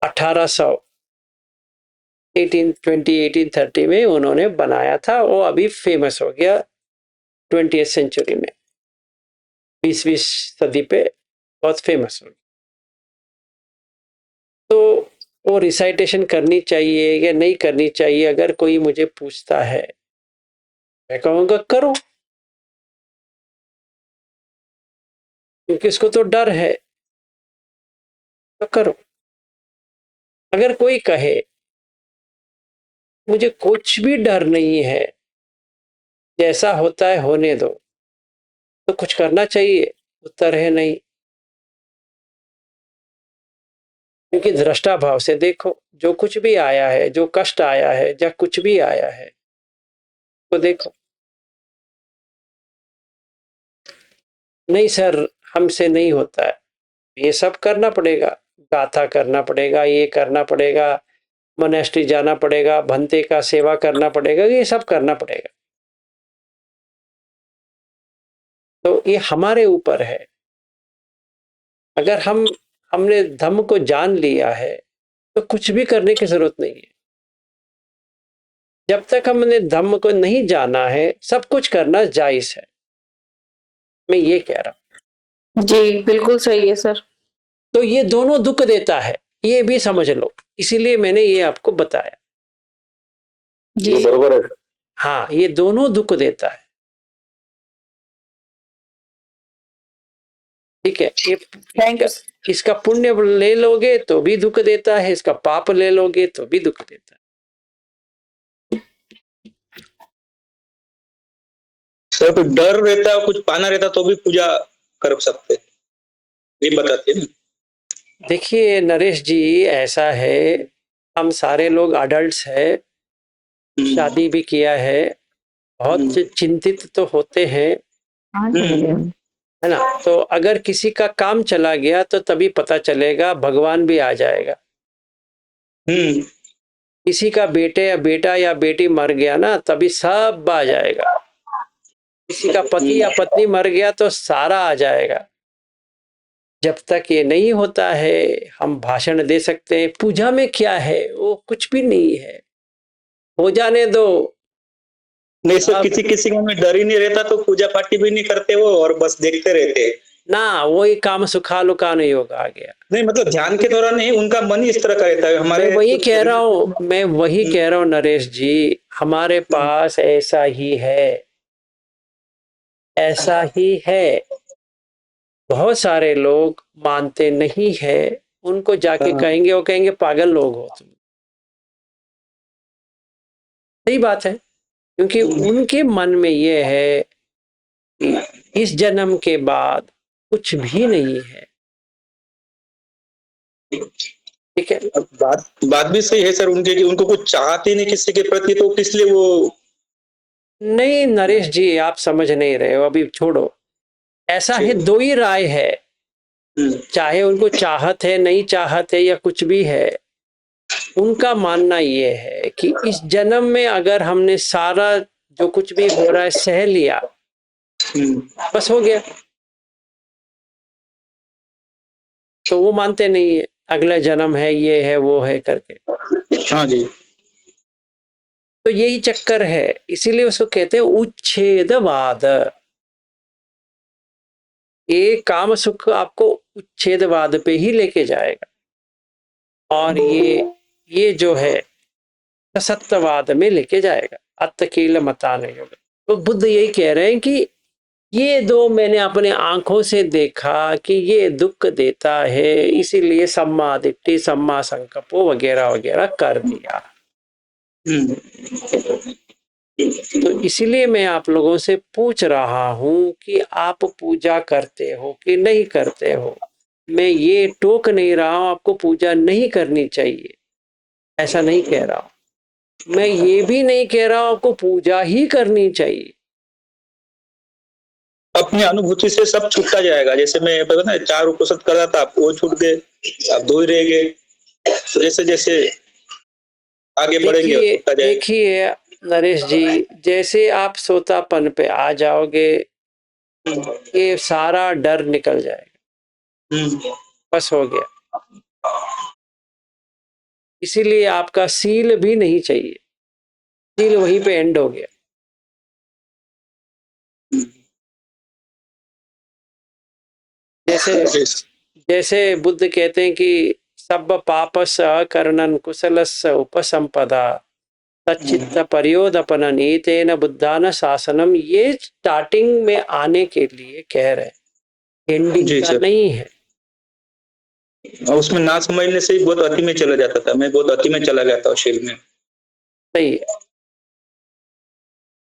1830 में उन्होंने बनाया था, वो अभी फेमस हो गया 20th सेंचुरी में, 20वीं सदी पे बहुत फेमस हो गया। तो वो रिसाइटेशन करनी चाहिए या नहीं करनी चाहिए, अगर कोई मुझे पूछता है, मैं कहूँगा करो, क्योंकि इसको तो डर है, तो करो। अगर कोई कहे मुझे कुछ भी डर नहीं है, जैसा होता है होने दो, तो कुछ करना चाहिए? उत्तर है नहीं। क्योंकि दृष्टा भाव से देखो, जो कुछ भी आया है, जो कष्ट आया है या कुछ भी आया है, तो देखो, नहीं सर हमसे नहीं होता है, ये सब करना पड़ेगा, गाथा करना पड़ेगा, ये करना पड़ेगा, मोनेस्ट्री जाना पड़ेगा, भंते का सेवा करना पड़ेगा, ये सब करना पड़ेगा। तो ये हमारे ऊपर है। अगर हमने धम्म को जान लिया है तो कुछ भी करने की जरूरत नहीं है। जब तक हमने धम्म को नहीं जाना है, सब कुछ करना जायज है, मैं ये कह रहा हूं। जी बिल्कुल सही है सर। तो ये दोनों दुख देता है, ये भी समझ लो, इसीलिए मैंने ये आपको बताया। जी बरोबर है। हाँ, ये दोनों दुख देता है। ठीक है, ये थैंक यू। इसका पुण्य ले लोगे तो भी दुख देता है, इसका पाप ले लोगे तो भी दुख देता है। सर तो डर रहता है, कुछ पाना रहता तो भी पूजा कर सकते, ये बताते हैं। देखिए नरेश जी, ऐसा है, हम सारे लोग अडल्ट्स हैं, शादी भी किया है, बहुत चिंतित तो होते हैं, है ना? तो अगर किसी का काम चला गया तो तभी पता चलेगा, भगवान भी आ जाएगा। किसी का बेटा या बेटी मर गया ना, तभी सब आ जाएगा। किसी का पति या पत्नी मर गया तो सारा आ जाएगा। जब तक ये नहीं होता है, हम भाषण दे सकते हैं, पूजा में क्या है, वो कुछ भी नहीं है, हो जाने दो। नहीं सर, किसी का में डर ही नहीं रहता तो पूजा पाठी भी नहीं करते वो, और बस देखते रहते ना, वही काम सुखालुका नहीं होगा आ गया। नहीं, मतलब ध्यान के दौरान नहीं, उनका मन ही इस तरह का रहता है। हमारे मैं वही कह रहा हूँ नरेश जी, हमारे पास ऐसा ही है, ऐसा ही है। बहुत सारे लोग मानते नहीं है, उनको जाके कहेंगे, वो कहेंगे पागल लोग हो तुम। सही बात है, क्योंकि उनके मन में ये है कि इस जन्म के बाद कुछ भी नहीं है। ठीक है, बात भी सही है सर उनके, कि उनको कुछ चाहते नहीं किसी के प्रति, तो किस लिए वो। नहीं नरेश जी, आप समझ नहीं रहे हो, अभी छोड़ो। ऐसा है, दो ही राय है, चाहे उनको चाहत है, नहीं चाहत है, या कुछ भी है, उनका मानना ये है कि इस जन्म में अगर हमने सारा जो कुछ भी हो रहा है सह लिया, बस हो गया। तो वो मानते नहीं है, अगला जन्म है, ये है, वो है करके। हाँ जी। तो यही चक्कर है, इसीलिए उसको कहते हैं उच्छेदवाद। ये काम सुख आपको उच्छेदवाद पे ही लेके जाएगा, और ये जो है सत्यवाद में लेके जाएगा, अत्तकील मतान योग। तो बुद्ध यही कह रहे हैं कि ये दो मैंने अपने आंखों से देखा कि ये दुख देता है, इसीलिए सम्मा दिट्ठी, सम्मा संकल्प वगैरह वगैरह कर दिया। तो इसीलिए मैं आप लोगों से पूछ रहा हूं कि आप पूजा करते हो कि नहीं करते हो। मैं ये टोक नहीं रहा हूं आपको पूजा नहीं करनी चाहिए, ऐसा नहीं कह रहा हूं। मैं ये भी नहीं कह रहा हूं आपको पूजा ही करनी चाहिए। अपनी अनुभूति से सब छूटता जाएगा। जैसे मैं पता ना 4 उपनिषद कर रहा था, वो छूट गए, अब 2 ही रह गए। तो जैसे जैसे आगे बढ़ेंगे देखिए छूटता जाएगा। देखिए नरेश जी, जैसे आप सोतापन पे आ जाओगे ये सारा डर निकल जाएगा, बस हो गया। इसीलिए आपका सील भी नहीं चाहिए, सील वहीं पे एंड हो गया। जैसे जैसे बुद्ध कहते हैं कि सब पापस अकरणन कुशलस उपसंपदा तच्चित्त परियोदपनन एतेन बुद्धान शासनम, ये स्टार्टिंग में आने के लिए कह रहे हैं, एंडिंग जी का सर। नहीं है। और उसमें ना समझने से ही बहुत अति में चला जाता था, मैं बहुत अति में चला गया था उस शील में। सही है,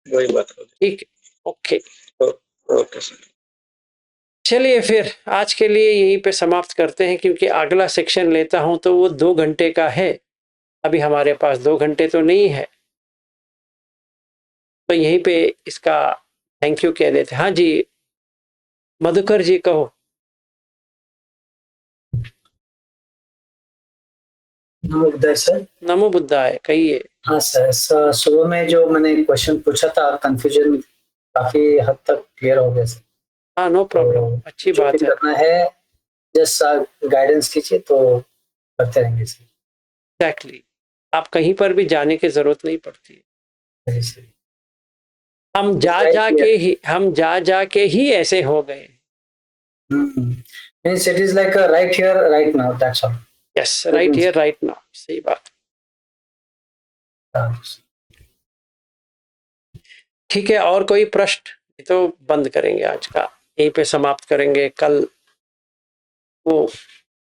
वही बात है। ठीक है, ओके। Okay sir. चलिए फिर आज के लिए यहीं पे समाप्त करते हैं, क्योंकि अगला सेक्शन लेता हूं तो वो 2 घंटे का है, अभी हमारे पास 2 घंटे तो नहीं है, तो यहीं पे इसका थैंक यू कह देते। हाँ जी मधुकर जी कहो। नमो बुद्धाय सर। नमो बुद्धाय, कहिए। हाँ सर, सुबह में जो मैंने क्वेश्चन पूछा था, कंफ्यूजन काफी हद तक क्लियर हो गया सर। हाँ नो प्रॉब्लम, अच्छी जो बात भी है। करना है जस्ट गाइडेंस कीजिए तो करते रहेंगे सर। एग्जैक्टली, आप कहीं पर भी जाने की जरूरत नहीं पड़ती है। हम जा जा के ही ऐसे हो गए। Means it is like right here right now, that's all. Yes, right here right now, सही बात। ठीक है, और कोई प्रश्न? तो बंद करेंगे आज का, यहीं पे समाप्त करेंगे। कल वो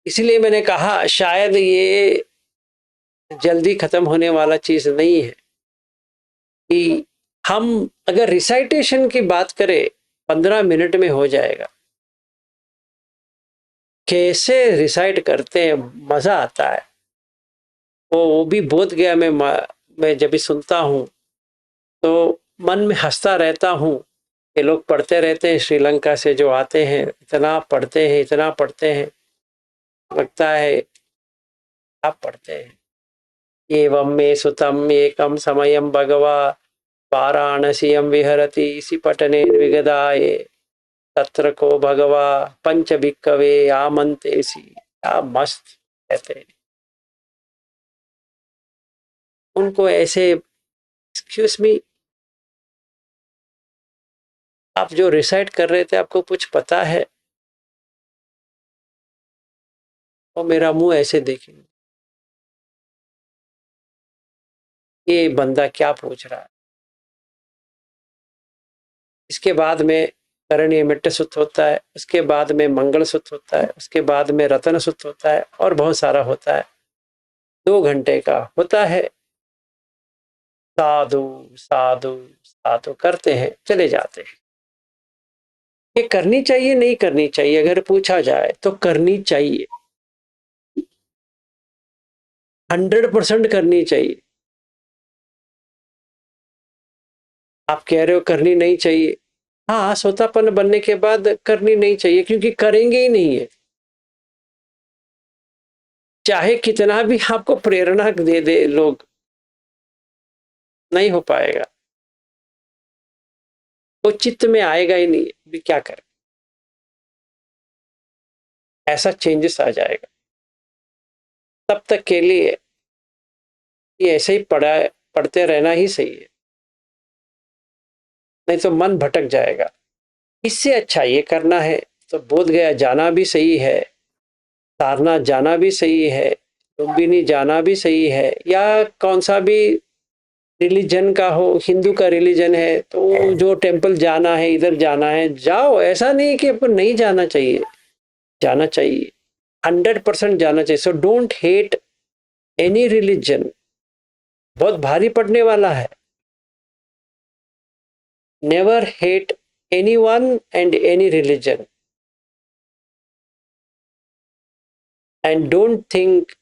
इसलिए मैंने कहा शायद ये जल्दी खत्म होने वाला चीज नहीं है कि हम अगर रिसाइटेशन की बात करें 15 मिनट में हो जाएगा। कैसे रिसाइट करते हैं, मजा आता है। वो भी बोध गया। मैं जब भी सुनता हूँ तो मन में हंसता रहता हूँ। ये लोग पढ़ते रहते हैं श्रीलंका से जो आते हैं, इतना पढ़ते हैं, इतना पढ़ते हैं, लगता है आप पढ़ते हैं। एवं मे सुतम एकम समयम भगवा वाराणसीयम विहरति इसी पटने विगदाये तत्र को भगवा पंच भिक्कवे आमंतेसी। क्या मस्त कहते हैं उनको ऐसे। एक्सक्यूज मी, आप जो रिसाइट कर रहे थे आपको कुछ पता है? और मेरा मुंह ऐसे देखेंगे, ये बंदा क्या पूछ रहा है। इसके बाद में करणीय मिट्ट सुत होता है, उसके बाद में मंगल सुत होता है, उसके बाद में रतन सुत होता है, और बहुत सारा होता है। 2 घंटे का होता है। साधु साधु साधु करते हैं, चले जाते हैं। ये करनी चाहिए नहीं करनी चाहिए, अगर पूछा जाए तो करनी चाहिए, 100% करनी चाहिए। आप कह रहे हो करनी नहीं चाहिए, हाँ सोतापन बनने के बाद करनी नहीं चाहिए, क्योंकि करेंगे ही नहीं है। चाहे कितना भी आपको प्रेरणा दे दे लोग, नहीं हो पाएगा। वो चित्त में आएगा ही नहीं, भी क्या करें। ऐसा चेंजेस आ जाएगा। तब तक के लिए ये ऐसे ही पढ़ते रहना ही सही है, नहीं तो मन भटक जाएगा। इससे अच्छा ये करना है तो बोध गया जाना भी सही है, सारनाथ जाना भी सही है, लुम्बिनी जाना भी सही है, या कौन सा भी रिलीजन का हो। हिंदू का रिलीजन है तो जो टेम्पल जाना है, इधर जाना है, जाओ। ऐसा नहीं कि आपको नहीं जाना चाहिए, जाना चाहिए, 100% जाना चाहिए। So don't hate any religion, बहुत भारी पड़ने वाला है। Never hate anyone and any religion. and don't think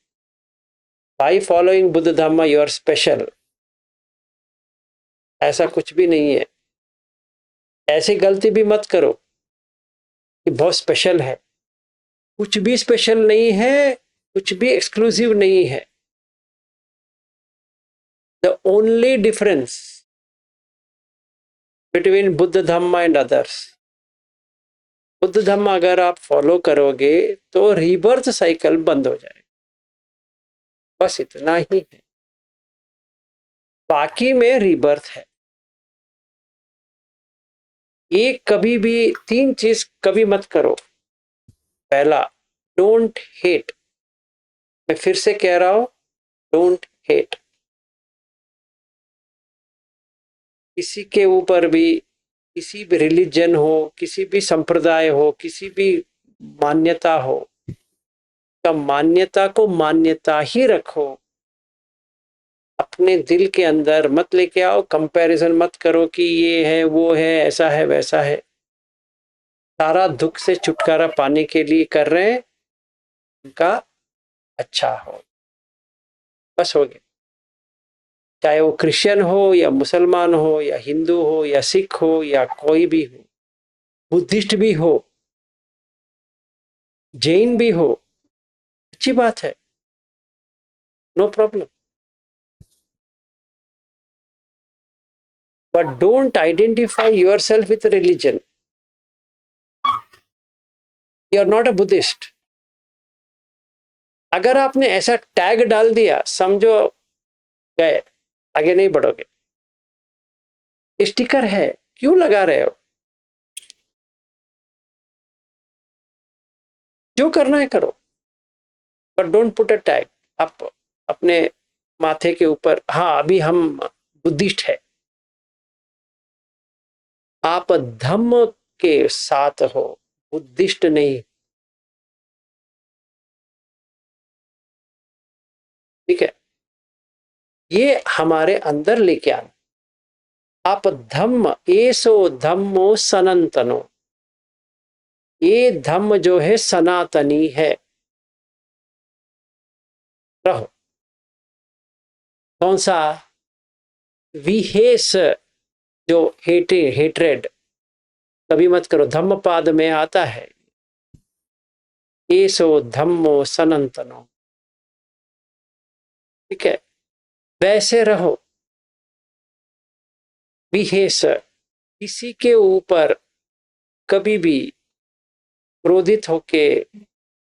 by following Buddha Dhamma you are special. ऐसा कुछ भी नहीं है। ऐसी गलती भी मत करो कि बहुत स्पेशल है। कुछ भी स्पेशल नहीं है, कुछ भी एक्सक्लूसिव नहीं है। The only difference between Buddha Dhamma and others, Buddha Dhamma अगर आप फॉलो करोगे तो रीबर्थ साइकिल बंद हो जाएगा, बस इतना ही है। बाकी में रीबर्थ है। ये कभी भी 3 चीज कभी मत करो। पहला, डोंट हेट। मैं फिर से कह रहा हूं, डोंट हेट। किसी के ऊपर भी, किसी भी रिलीजन हो, किसी भी संप्रदाय हो, किसी भी मान्यता हो, तो मान्यता को मान्यता ही रखो। अपने दिल के अंदर मत लेके आओ, कंपैरिजन मत करो कि ये है, वो है, ऐसा है, वैसा है। सारा दुख से छुटकारा पाने के लिए कर रहे हैं, उनका अच्छा हो, बस हो गया। चाहे वो क्रिश्चियन हो या मुसलमान हो या हिंदू हो या सिख हो या कोई भी हो, बुद्धिस्ट भी हो, जैन भी हो, अच्छी बात है, no problem. But don't identify yourself with religion. You are not a Buddhist. अगर आपने ऐसा टैग डाल दिया, समझो गए, आगे नहीं बढ़ोगे। स्टिकर है, क्यों लगा रहे हो? जो करना है करो, but don't put a tag. आप अपने माथे के ऊपर, हाँ अभी हम बुद्धिस्ट है, आप धम्म के साथ हो, बुद्धिस्ट नहीं। ठीक है, ये हमारे अंदर लेके आना। आप धम्म, एसो धम्मो सनातनो, ये धम्म जो है सनातनी है, रहो। कौन सा? विहेश, जो हेट्रेड कभी मत करो। धम्मपाद में आता है, एसो धम्मो सनातनो। ठीक है, वैसे रहो। विहेश, किसी के ऊपर कभी भी क्रोधित होके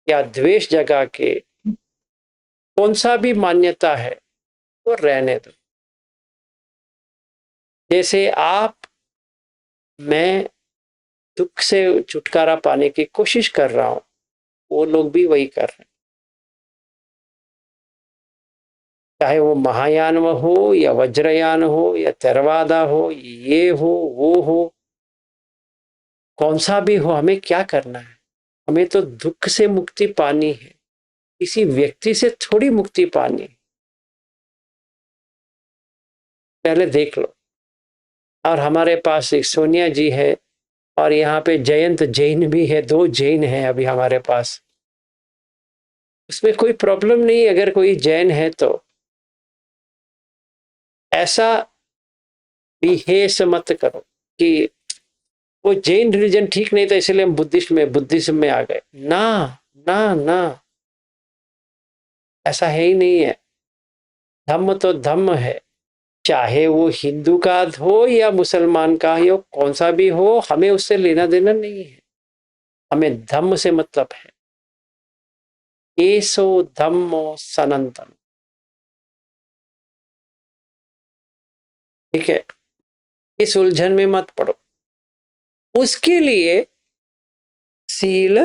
या द्वेष जगा के, कौन सा भी मान्यता है वो रहने दो। जैसे आप, मैं दुख से छुटकारा पाने की कोशिश कर रहा हूं, वो लोग भी वही कर रहे हैं। चाहे वो महायान हो या वज्रयान हो या थेरवादा हो, ये हो वो हो, कौन सा भी हो, हमें क्या करना है? हमें तो दुख से मुक्ति पानी है, किसी व्यक्ति से थोड़ी मुक्ति पानी है। पहले देख लो। और हमारे पास एक सोनिया जी है, और यहाँ पे जयंत जैन भी है, 2 जैन हैं अभी हमारे पास। उसमें कोई प्रॉब्लम नहीं अगर कोई जैन है तो। ऐसा बिहेव मत करो कि वो जैन रिलीजन ठीक नहीं था इसलिए हम बुद्धिज्म में आ गए। ना ना ना, ऐसा है ही नहीं है। धम्म तो धम्म है, चाहे वो हिंदू का हो या मुसलमान का हो, कौन सा भी हो, हमें उससे लेना देना नहीं है। हमें धम्म से मतलब है। एसो धम्मो सनातन। ठीक है, इस उलझन में मत पड़ो। उसके लिए सील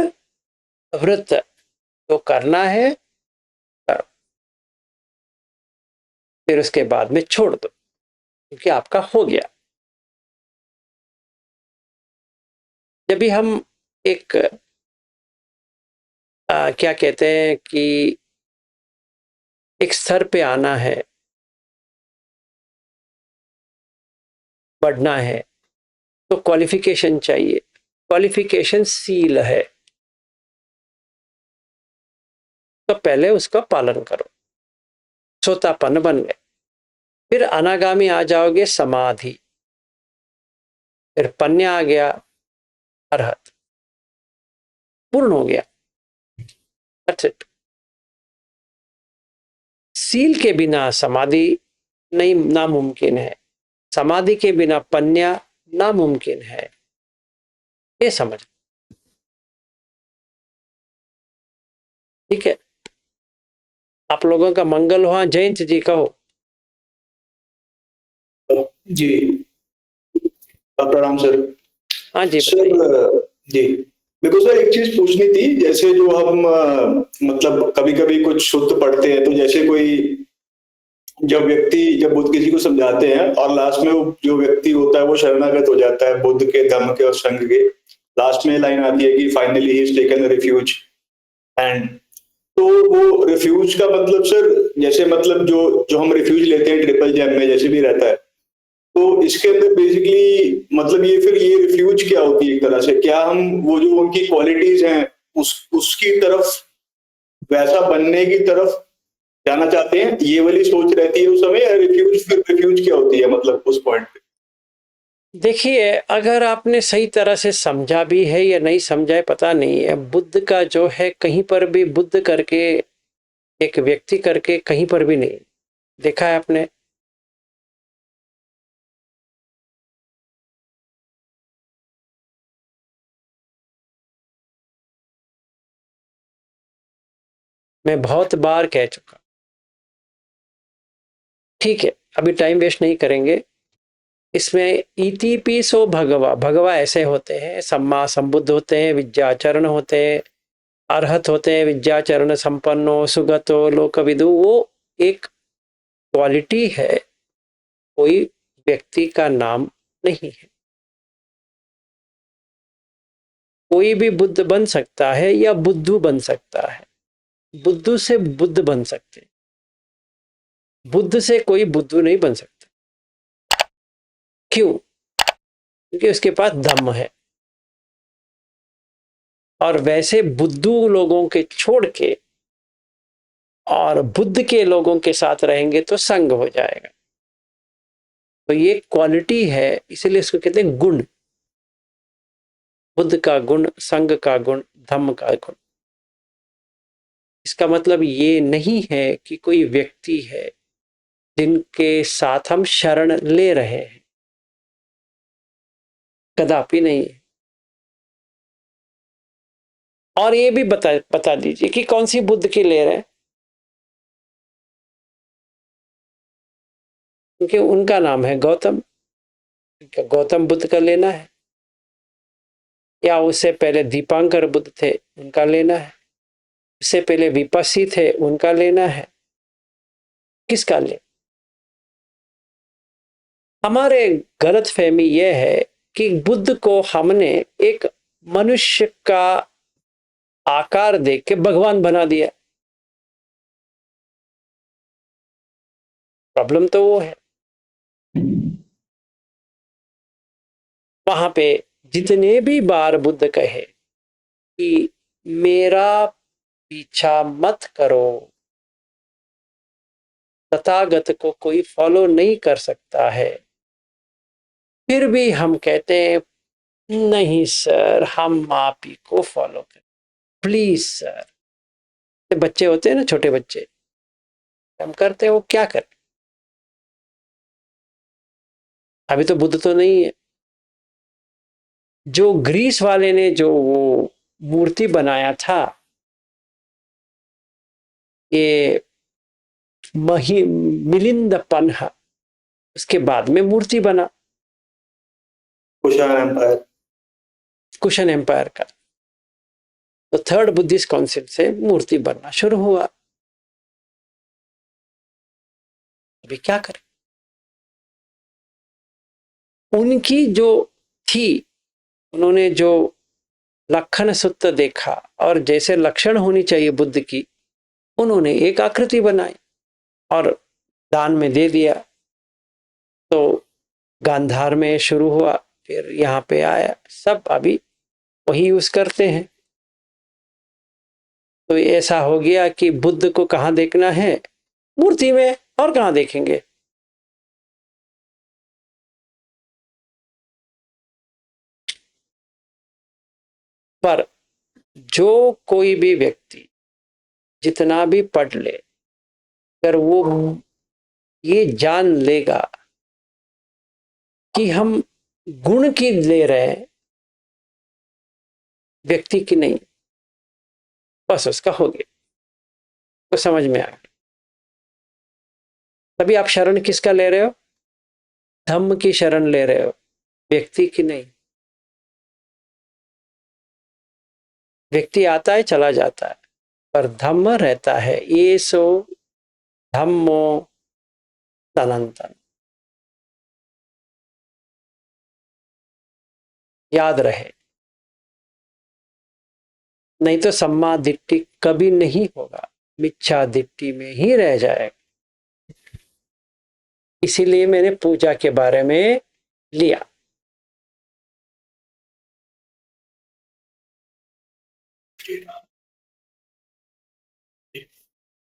व्रत तो करना है, करो। फिर उसके बाद में छोड़ दो, क्योंकि आपका हो गया। जब भी हम एक क्या कहते हैं कि एक स्तर पे आना है, बढ़ना है, तो क्वालिफिकेशन चाहिए। क्वालिफिकेशन सील है। तो पहले उसका पालन करो, सोतापन बन गए। फिर अनागामी आ जाओगे समाधि, फिर पन्य आ गया अरहत, पूर्ण हो गया। That's it. सील के बिना समाधि नहीं, नामुमकिन है। समाधि के बिना पन्या नामुमकिन है, ये समझ। ठीक है, आप लोगों का मंगल हो। जयंत जी कहो। जी प्रणाम सर। हाँ जी सर जी, मेरे को सर एक चीज पूछनी थी। जैसे जो हम मतलब कभी कभी कुछ शुद्ध पढ़ते हैं, तो जैसे कोई जब बुद्ध किसी को समझाते हैं और लास्ट में वो जो व्यक्ति होता है वो शरणागत हो जाता है बुद्ध के, धम्म के और संघ के, लास्ट में लाइन आती है कि finally he is taken refuge. And तो वो रिफ्यूज का मतलब सर, जैसे मतलब जो हम रिफ्यूज लेते हैं ट्रिपल जैम में जैसे भी रहता है, तो इसके अंदर बेसिकली मतलब ये रिफ्यूज क्या होती है एक तरह से? क्या हम वो जो उनकी क्वालिटीज हैं उसकी तरफ, वैसा बनने की तरफ जाना चाहते हैं, ये वाली सोच रहती है उस समय? या रिफ्यूज क्या होती है मतलब उस पॉइंट पे? देखिए, अगर आपने सही तरह से समझा भी है या नहीं समझा है पता नहीं है, बुद्ध का जो है कहीं पर भी बुद्ध करके, एक व्यक्ति करके कहीं पर भी नहीं देखा है आपने। मैं बहुत बार कह चुका। ठीक है, अभी टाइम वेस्ट नहीं करेंगे। इसमें इति सो भगवा, भगवा ऐसे होते हैं, सम्मा संबुद्ध होते हैं, विद्याचरण होते हैं, अरहत होते हैं, विद्याचरण संपन्नो सुगतो लोकविदु। वो एक क्वालिटी है, कोई व्यक्ति का नाम नहीं है। कोई भी बुद्ध बन सकता है या बुद्धू बन सकता है। बुद्धू से बुद्ध बन सकते, बुद्ध से कोई बुद्धू नहीं बन सकता। क्यों? क्योंकि उसके पास धम्म है। और वैसे बुद्धू लोगों के छोड़ के और बुद्ध के लोगों के साथ रहेंगे तो संग हो जाएगा। तो ये क्वालिटी है, इसलिए इसको कहते हैं गुण। बुद्ध का गुण, संग का गुण, धम्म का गुण। इसका मतलब ये नहीं है कि कोई व्यक्ति है जिनके साथ हम शरण ले रहे हैं, कदापि नहीं है। और ये भी बता दीजिए कि कौन सी बुद्ध की ले रहे हैं, क्योंकि उनका नाम है गौतम। गौतम बुद्ध का लेना है, या उससे पहले दीपांकर बुद्ध थे उनका लेना है, उससे पहले विपस्सी थे उनका लेना है, किसका ले? हमारे गलतफहमी यह है कि बुद्ध को हमने एक मनुष्य का आकार देख के भगवान बना दिया। प्रॉब्लम तो वो है। वहां पे जितने भी बार बुद्ध कहे कि मेरा पीछा मत करो, तथागत को कोई फॉलो नहीं कर सकता है, फिर भी हम कहते हैं नहीं सर, हम आप ही को फॉलो करें, प्लीज सर। बच्चे होते हैं ना, छोटे बच्चे, हम करते हैं, वो क्या करें? अभी तो बुद्ध तो नहीं है। जो ग्रीस वाले ने जो वो मूर्ति बनाया था, ये मिलिंद पन्हा, उसके बाद में मूर्ति बना कुशन एम्पायर का। तो थर्ड बुद्धिस्ट काउंसिल से मूर्ति बनना शुरू हुआ। अभी क्या करें? उनकी जो थी, उन्होंने जो लक्षण सूत्र देखा और जैसे लक्षण होनी चाहिए बुद्ध की, उन्होंने एक आकृति बनाई और दान में दे दिया। तो गांधार में शुरू हुआ, फिर यहाँ पे आया, सब अभी वही यूज करते हैं। तो ऐसा हो गया कि बुद्ध को कहाँ देखना है? मूर्ति में, और कहाँ देखेंगे? पर जो कोई भी व्यक्ति जितना भी पढ़ ले, अगर वो ये जान लेगा कि हम गुण की ले रहे हैं, व्यक्ति की नहीं, बस उसका हो गया, तो समझ में आ गया। तभी आप शरण किसका ले रहे हो? धम्म की शरण ले रहे हो, व्यक्ति की नहीं। व्यक्ति आता है चला जाता है, पर धम्म रहता है। ये सो धम्मो सनातन, याद रहे, नहीं तो सम्मा दिट्ठी कभी नहीं होगा, मिच्छा दिट्ठी में ही रह जाएगा। इसीलिए मैंने पूजा के बारे में लिया।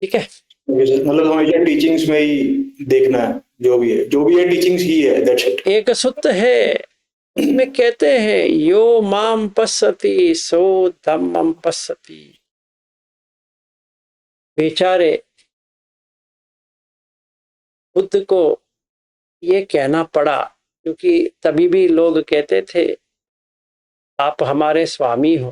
ठीक है, मतलब हमेशा टीचिंग्स में ही देखना है, जो भी है टीचिंग्स ही है, दैट्स इट। एक सूत्र है, उसमें कहते हैं यो माम पश्यति सो धम्मम पश्यति। बेचारे बुद्ध को ये कहना पड़ा, क्योंकि तभी भी लोग कहते थे आप हमारे स्वामी हो।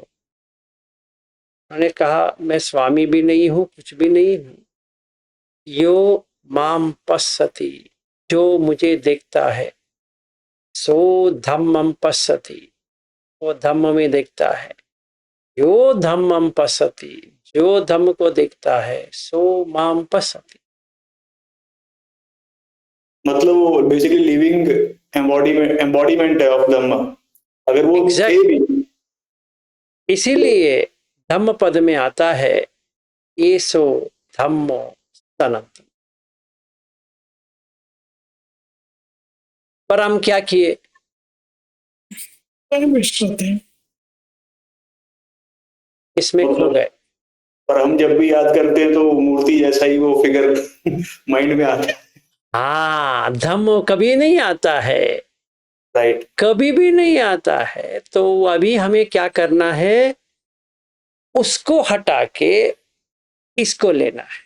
उन्होंने कहा मैं स्वामी भी नहीं हूं, कुछ भी नहीं हूं। यो माम पश्यति, जो मुझे देखता है, सो धम्मम पश्यति, वो धम्म में देखता है। यो धम्मम पश्यति, जो धम्म को देखता है, सो माम पश्यति। मतलब वो बेसिकली लिविंग एम्बॉडीमेंट है ऑफ धम्म, अगर वो exactly. इसीलिए धम्म पद में आता है ये सो धम्मो सनातन। पर हम क्या किए? इसमें खो गए। पर हम जब भी याद करते हैं तो मूर्ति जैसा ही वो फिगर माइंड में आता है। हाँ, धम्म कभी नहीं आता है, राइट, कभी भी नहीं आता है। तो अभी हमें क्या करना है? उसको हटा के इसको लेना है।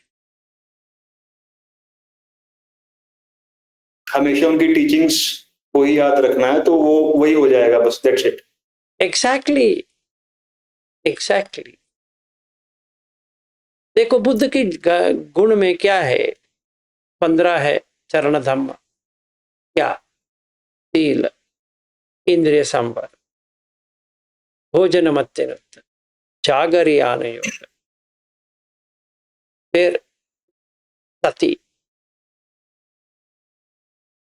हमेशा उनकी टीचिंग्स को ही याद रखना है, तो वो वही हो जाएगा, बस दैट्स इट। Exactly, exactly. देखो बुद्ध की गुण में क्या है? 15 है चरण धम्म। क्या? शील, इंद्रिय संवर, भोजन मत्यनुत्त, जागरियान योग, फिर सती,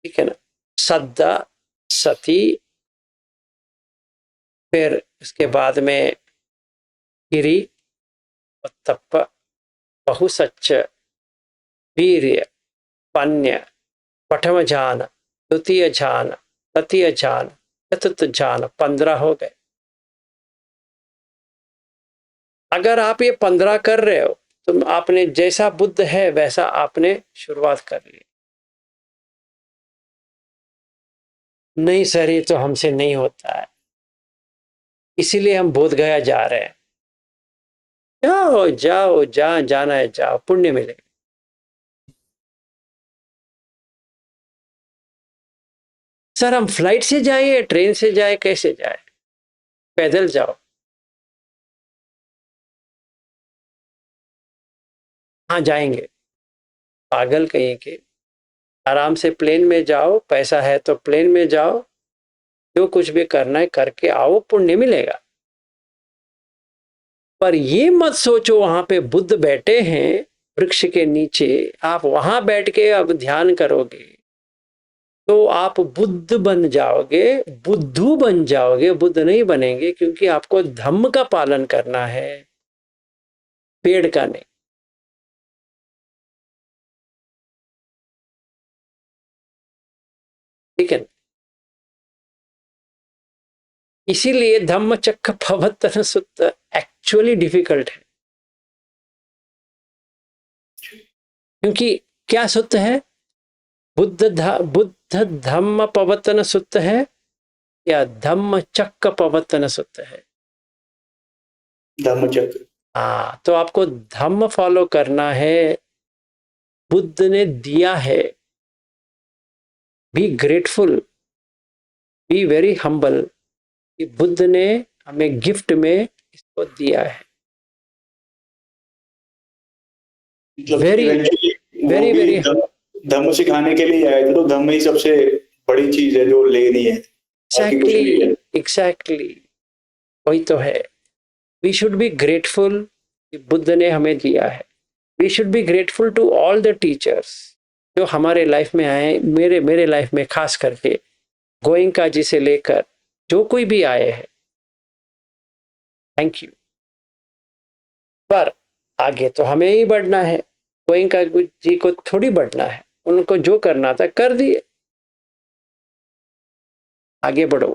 ठीक है ना, सद्दा, सती, फिर इसके बाद में गिरी, तप, बहुसच्च, वीर्य, पन्य, प्रथम ज्ञान, द्वितीय ज्ञान, तृतीय ज्ञान, चतुर्थ ज्ञान। 15 हो गए। अगर आप ये 15 कर रहे हो तो आपने जैसा बुद्ध है वैसा आपने शुरुआत कर ली। नहीं सर, ये तो हमसे नहीं होता है, इसीलिए हम बोध गया जा रहे हैं। जाओ जाओ, जहां जाना है जाओ, पुण्य मिलेगा। सर हम फ्लाइट से जाए, ट्रेन से जाए, कैसे जाए? पैदल जाओ। हाँ जाएंगे, पागल कहीं के। आराम से प्लेन में जाओ, पैसा है तो प्लेन में जाओ, जो कुछ भी करना है करके आओ, पुण्य मिलेगा। पर ये मत सोचो वहां पे बुद्ध बैठे हैं वृक्ष के नीचे, आप वहां बैठ के अब ध्यान करोगे तो आप बुद्ध बन जाओगे, बुद्धू बन जाओगे, बुद्ध नहीं बनेंगे। क्योंकि आपको धम्म का पालन करना है, पेड़ का नहीं। ठीक है, इसीलिए धम्म चक्र प्रवर्तन सूत्र एक्चुअली डिफिकल्ट है। क्योंकि क्या सूत्र है? बुद्ध धम्म पवतन सूत्र है या धम्म चक्र पवतन सूत्र है? धम्मचक्र। हाँ, तो आपको धम्म फॉलो करना है। बुद्ध ने दिया है, be grateful, be very humble कि बुद्ध ने हमें गिफ्ट में इसको दिया है। वेरी वेरी वेरी धम्म सिखाने के लिए आए थे, तो धम्म ही सबसे बड़ी चीज है जो लेनी है। एग्जैक्टली वही तो है। वी शुड बी ग्रेटफुल कि बुद्ध ने हमें दिया है। We should be grateful to all the teachers जो हमारे लाइफ में आए, मेरे लाइफ में खास करके गोयंका जी से लेकर जो कोई भी आए हैं, थैंक यू। पर आगे तो हमें ही बढ़ना है, गोयंका जी को थोड़ी बढ़ना है। उनको जो करना था कर दिए, आगे बढ़ो।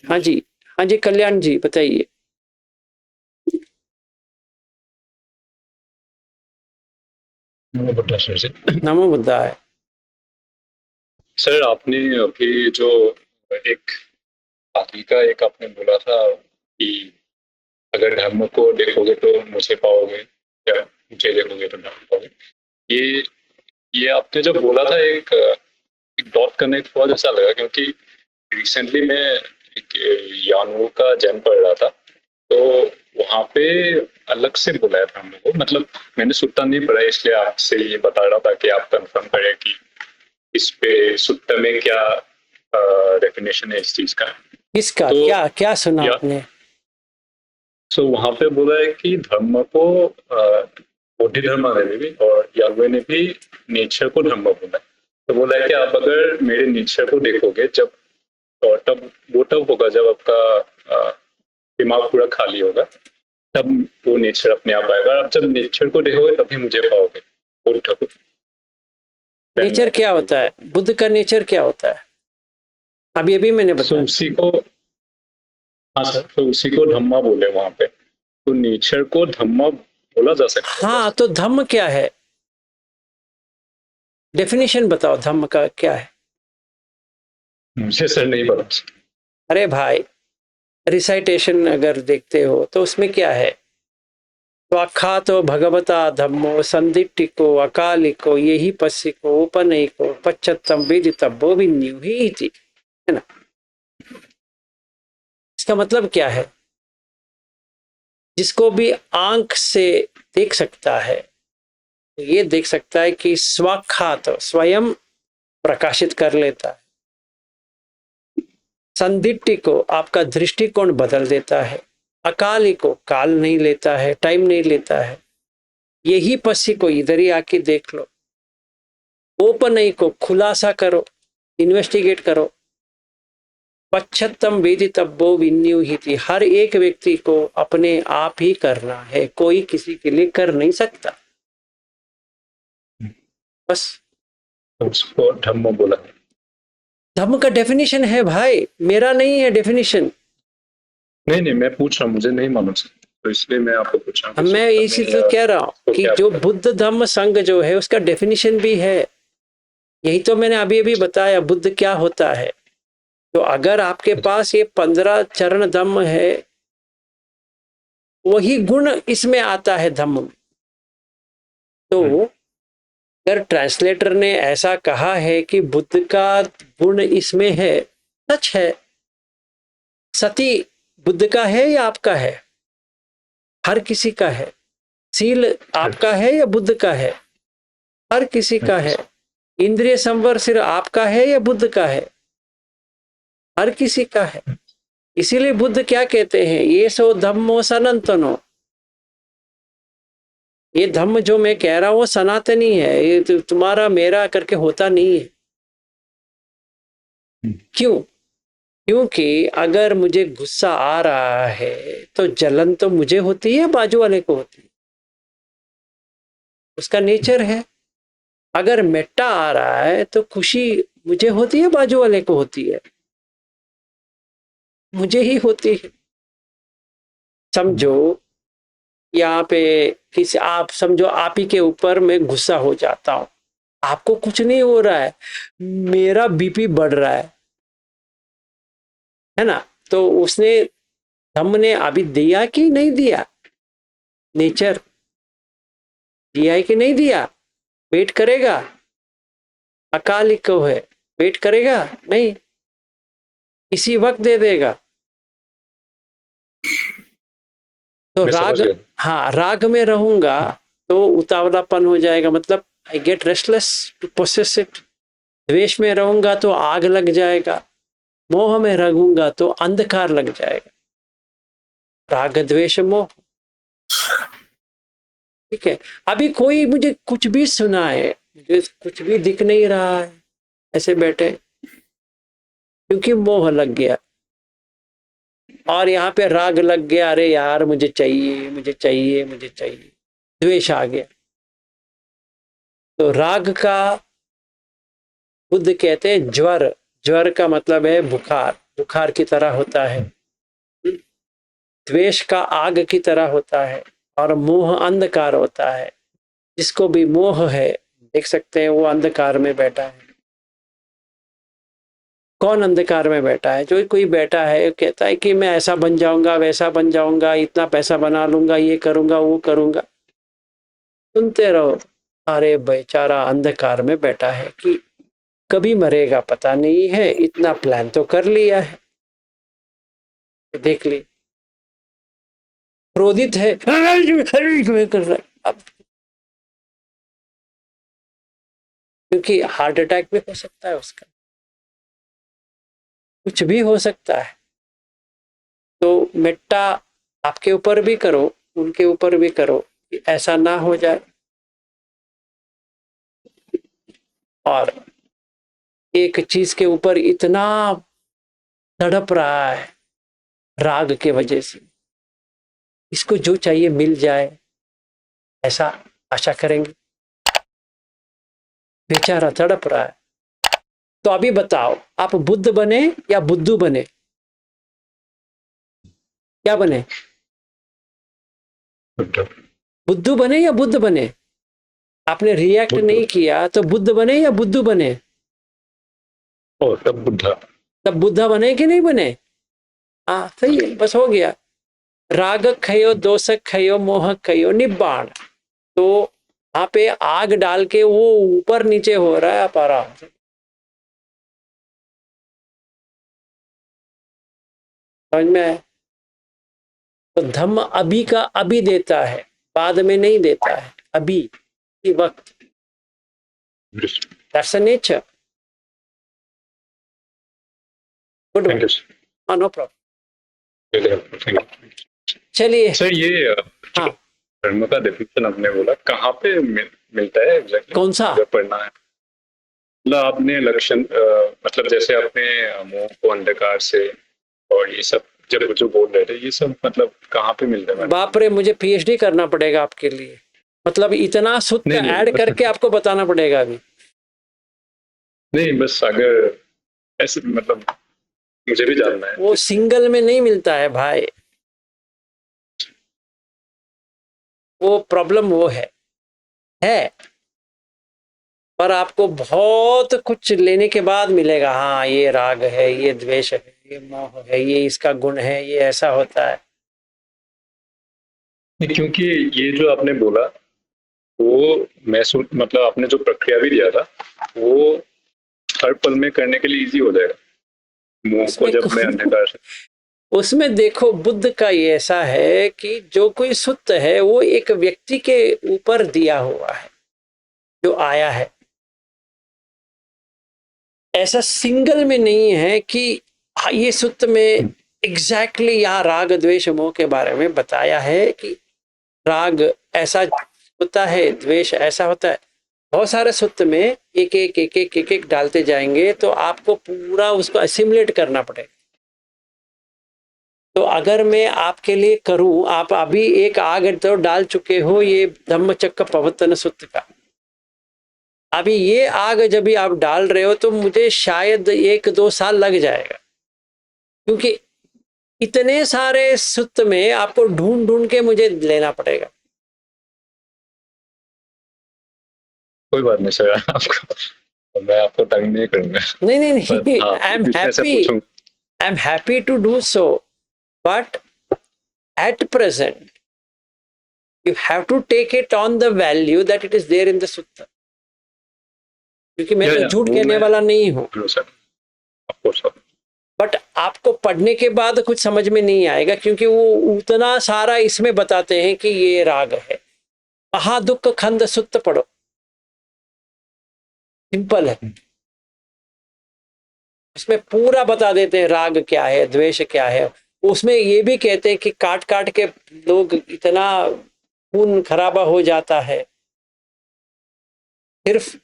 हाँ जी, हाँ जी, कल्याण जी बताइए। नमो बुद्धा सर से। नमो बुद्धा है। सर आपने अभी जो एक आदि का एक आपने बोला था कि अगर धर्म को देखोगे तो मुझे पाओगे, या मुझे देखोगे तो धर्म पाओगे। ये आपने जब बोला था एक डॉट कनेक्ट हुआ जैसा लगा, क्योंकि रिसेंटली मैं एक यानवू का जैन पढ़ रहा था, तो वहां पे अलग से बुलाया था हम लोग को। मतलब मैंने सुट्टा नहीं पढ़ा, इसलिए आपसे ये बता रहा था कि आप कंफर्म करें कि इस पे सुट्टा में क्या डेफिनेशन है इस चीज का। किसका? तो क्या क्या सुना आपने? सो वहां पे बोला है कि धर्म को बौद्ध धर्म ने भी और याल्वे ने भी नेचर को धर्म बोला है। तो बोला है कि आप अगर मेरे नेचर को देखोगे जब, तब वो तब होगा जब आपका दिमाग पूरा खाली होगा, तब वो नेचर अपने आप आएगा। आप जब नेचर को देखोगे तभी मुझे पाओगे। बुद्ध को नेचर क्या होता है? बुद्ध का नेचर क्या होता है? अभी मैंने बताया। उसी को, हाँ सर, तो उसी को धम्मा बोले वहां पे। तो नेचर को धम्मा बोला जा सकता है। हाँ, तो धम्म क्या है? डेफिनेशन बताओ, धम्म का क्या है? मुझे सर नहीं पता। अरे भाई, रिसाइटेशन अगर देखते हो तो उसमें क्या है? स्वाख्यातो भगवता धम्मो संदिट्टिको अकालिको यही पश्चिको उपनयिको पश्चत्तम वेदितव्यो विन्यू ही थी, है ना? इसका मतलब क्या है? जिसको भी आंख से देख सकता है तो ये देख सकता है कि स्वाख्यात स्वयं प्रकाशित कर लेता है। संदिट्टि को आपका दृष्टिकोण बदल देता है। अकाली को काल नहीं लेता है, टाइम नहीं लेता है। यही पसी को इधर ही आके देख लो। ओपनई को खुलासा करो, इन्वेस्टिगेट करो। पश्चत्तम वेदितव्यो विन्यू ही थी। हर एक व्यक्ति को अपने आप ही करना है, कोई किसी के लिए कर नहीं सकता। बस उसको धम्म बोला। धम्म का डेफिनेशन है भाई, मेरा नहीं है डेफिनेशन। नहीं, मैं पूछ रहा हूँ, मुझे नहीं मालूम, तो इसलिए मैं आपको पूछ रहा हूँ। मैं इसी तो कह रहा हूँ कि जो बुद्ध धम्म संघ जो है उसका डेफिनेशन भी है। यही तो मैंने अभी बताया, बुद्ध क्या होता है। तो अगर आपके पास ये 15 चरण धम्म है, वही गुण इसमें आता है धम्म में। तो अगर ट्रांसलेटर ने ऐसा कहा है कि बुद्ध का गुण इसमें है, सच है। सती बुद्ध का है या आपका है? हर किसी का है। सील आपका है या बुद्ध का है? हर किसी का है। इंद्रिय संवर सिर्फ आपका है या बुद्ध का है? हर किसी का है। इसीलिए बुद्ध क्या कहते हैं? ये सो धम्मो सनातनो। ये धम्म जो मैं कह रहा हूं वो सनातनी है, ये तुम्हारा मेरा करके होता नहीं है। क्यों? क्योंकि अगर मुझे गुस्सा आ रहा है तो जलन तो मुझे होती है, बाजू वाले को होती है, उसका नेचर है। अगर मेट्टा आ रहा है तो खुशी मुझे होती है, बाजू वाले को होती है, मुझे ही होती है। समझो यहाँ पे किसी, आप समझो आप ही के ऊपर मैं गुस्सा हो जाता हूँ, आपको कुछ नहीं हो रहा है, मेरा बीपी बढ़ रहा है ना। तो उसने, हमने अभी दिया कि नहीं दिया, नेचर दिया है कि नहीं दिया, वेट करेगा, अकाल को है, वेट करेगा नहीं, इसी वक्त दे देगा। तो मैं समझ राग, गया। हाँ राग में रहूंगा तो उतावलापन हो जाएगा, मतलब I get restless to possess it. द्वेष में रहूंगा तो आग लग जाएगा, मोह में रहूंगा तो अंधकार लग जाएगा। राग द्वेष मोह, ठीक है। अभी कोई मुझे कुछ भी सुनाए, मुझे कुछ भी दिख नहीं रहा है, ऐसे बैठे, क्योंकि मोह लग गया और यहाँ पे राग लग गया, अरे यार मुझे चाहिए मुझे चाहिए मुझे चाहिए, द्वेष आ गया। तो राग का बुद्ध कहते हैं ज्वर, ज्वर का मतलब है बुखार, बुखार की तरह होता है। द्वेष का आग की तरह होता है और मोह अंधकार होता है। जिसको भी मोह है, देख सकते हैं वो अंधकार में बैठा है। कौन अंधकार में बैठा है? जो कोई बैठा है कहता है कि मैं ऐसा बन जाऊंगा, वैसा बन जाऊंगा, इतना पैसा बना लूंगा, ये करूंगा वो करूंगा। सुनते रहो, अरे बेचारा अंधकार में बैठा है कि कभी मरेगा पता नहीं है, इतना प्लान तो कर लिया है, देख ली, क्रोधित है कर रहा है अब, क्योंकि हार्ट अटैक भी हो सकता है उसका, कुछ भी हो सकता है। तो मेट्टा आपके ऊपर भी करो, उनके ऊपर भी करो कि ऐसा ना हो जाए। और एक चीज के ऊपर इतना तड़प रहा है राग के वजह से, इसको जो चाहिए मिल जाए, ऐसा आशा करेंगे। बेचारा तड़प रहा है। तो अभी बताओ, आप बुद्ध बने या बुद्धू बने? क्या बने? बुद्धू बने या बुद्ध बने? आपने रिएक्ट नहीं किया तो बुद्ध बने या बुद्धू बने? तब बुद्धा। तब बुद्धा बने कि नहीं बने? हाँ सही है, बस हो गया। राग खयो, दोष खयो, मोह खयो, निब्बाण। तो वहां पे आग डाल के वो ऊपर नीचे हो रहा है, आप आराम से समझ में आया? तो धम्म अभी का अभी देता है, बाद में नहीं देता है, अभी की वक्त। That's a nature. Good, no problem. चलिए सर, ये हाँ, धर्म का डेफिनेशन आपने बोला, कहाँ पे मिलता है एग्जैक्टली? कौन सा? अगर पढ़ना है मतलब आपने लक्षण, मतलब जैसे आपने मोह को अंधकार से और ये सब जब जो बोल रहे थे, ये सब मतलब कहाँ पे मिलता है? बाप रे, मुझे पीएचडी करना पड़ेगा आपके लिए, मतलब इतना सूत्र ऐड करके आपको बताना पड़ेगा अभी। नहीं, बस अगर ऐसे मतलब मुझे भी जानना है। वो सिंगल में नहीं मिलता है भाई, वो प्रॉब्लम वो है पर आपको बहुत कुछ लेने के बाद मिलेगा। हाँ, ये राग है, ये द्वेष है, ये मोह है, ये इसका गुण है, ये ऐसा होता है। क्योंकि ये जो आपने बोला वो मतलब आपने जो प्रक्रिया भी दिया था वो हर पल में करने के लिए इजी हो जाएगा, मोह को जब मैं अंधकार से। उसमें देखो, बुद्ध का ये ऐसा है कि जो कोई सुत्त है वो एक व्यक्ति के ऊपर दिया हुआ है जो आया है, ऐसा सिंगल में नहीं है कि ये सुत्त में एग्जैक्टली यहाँ राग द्वेष मोह के बारे में बताया है कि राग ऐसा होता है, द्वेष ऐसा होता है। बहुत सारे सुत्त में एक एक एक एक एक एक डालते जाएंगे तो आपको पूरा उसको असिमुलेट करना पड़ेगा। तो अगर मैं आपके लिए करूं, आप अभी एक आग तो डाल चुके हो, ये धम्मचक्र प्रवर्तन सूत्र का, अभी ये आग जब भी आप डाल रहे हो तो मुझे शायद 1-2 साल लग जाएगा, क्योंकि इतने सारे सूत्र में आपको ढूंढ ढूंढ के मुझे लेना पड़ेगा। कोई बात नहीं सर, आपको मैं आपको तंग नहीं करूंगा। नहीं नहीं नहीं, I am happy to do so, but at present you have to take it on the value that it is there in the sutta, क्योंकि मैं तो झूठ कहने वाला नहीं हूँ। बट आपको पढ़ने के बाद कुछ समझ में नहीं आएगा, क्योंकि वो उतना सारा इसमें बताते हैं कि ये राग है। महादुख खंड सुत्त पढ़ो, सिंपल है, उसमें पूरा बता देते हैं राग क्या है, द्वेष क्या है। उसमें ये भी कहते हैं कि काट काट के लोग इतना खून खराबा हो जाता है सिर्फ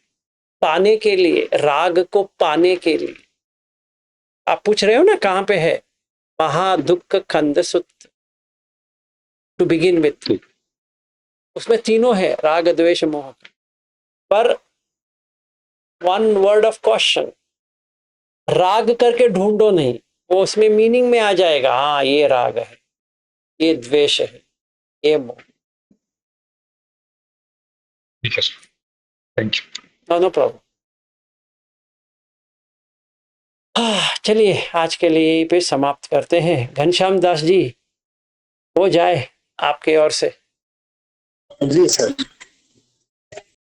पाने के लिए, राग को पाने के लिए। आप पूछ रहे हो ना कहाँ पे है, महादुख खंड सुत्त टू बिगिन विथ, उसमें तीनों है, राग द्वेष मोह। पर वन वर्ड ऑफ क्वेश्चन, राग करके ढूंढो नहीं, वो उसमें मीनिंग में आ जाएगा। हाँ ये राग है, ये द्वेष है, ये मोह। ठीक है sir, thank no you. No problem. चलिए आज के लिए यहीं पे समाप्त करते हैं। घनश्याम दास जी, हो जाए आपके ओर से? जी सर।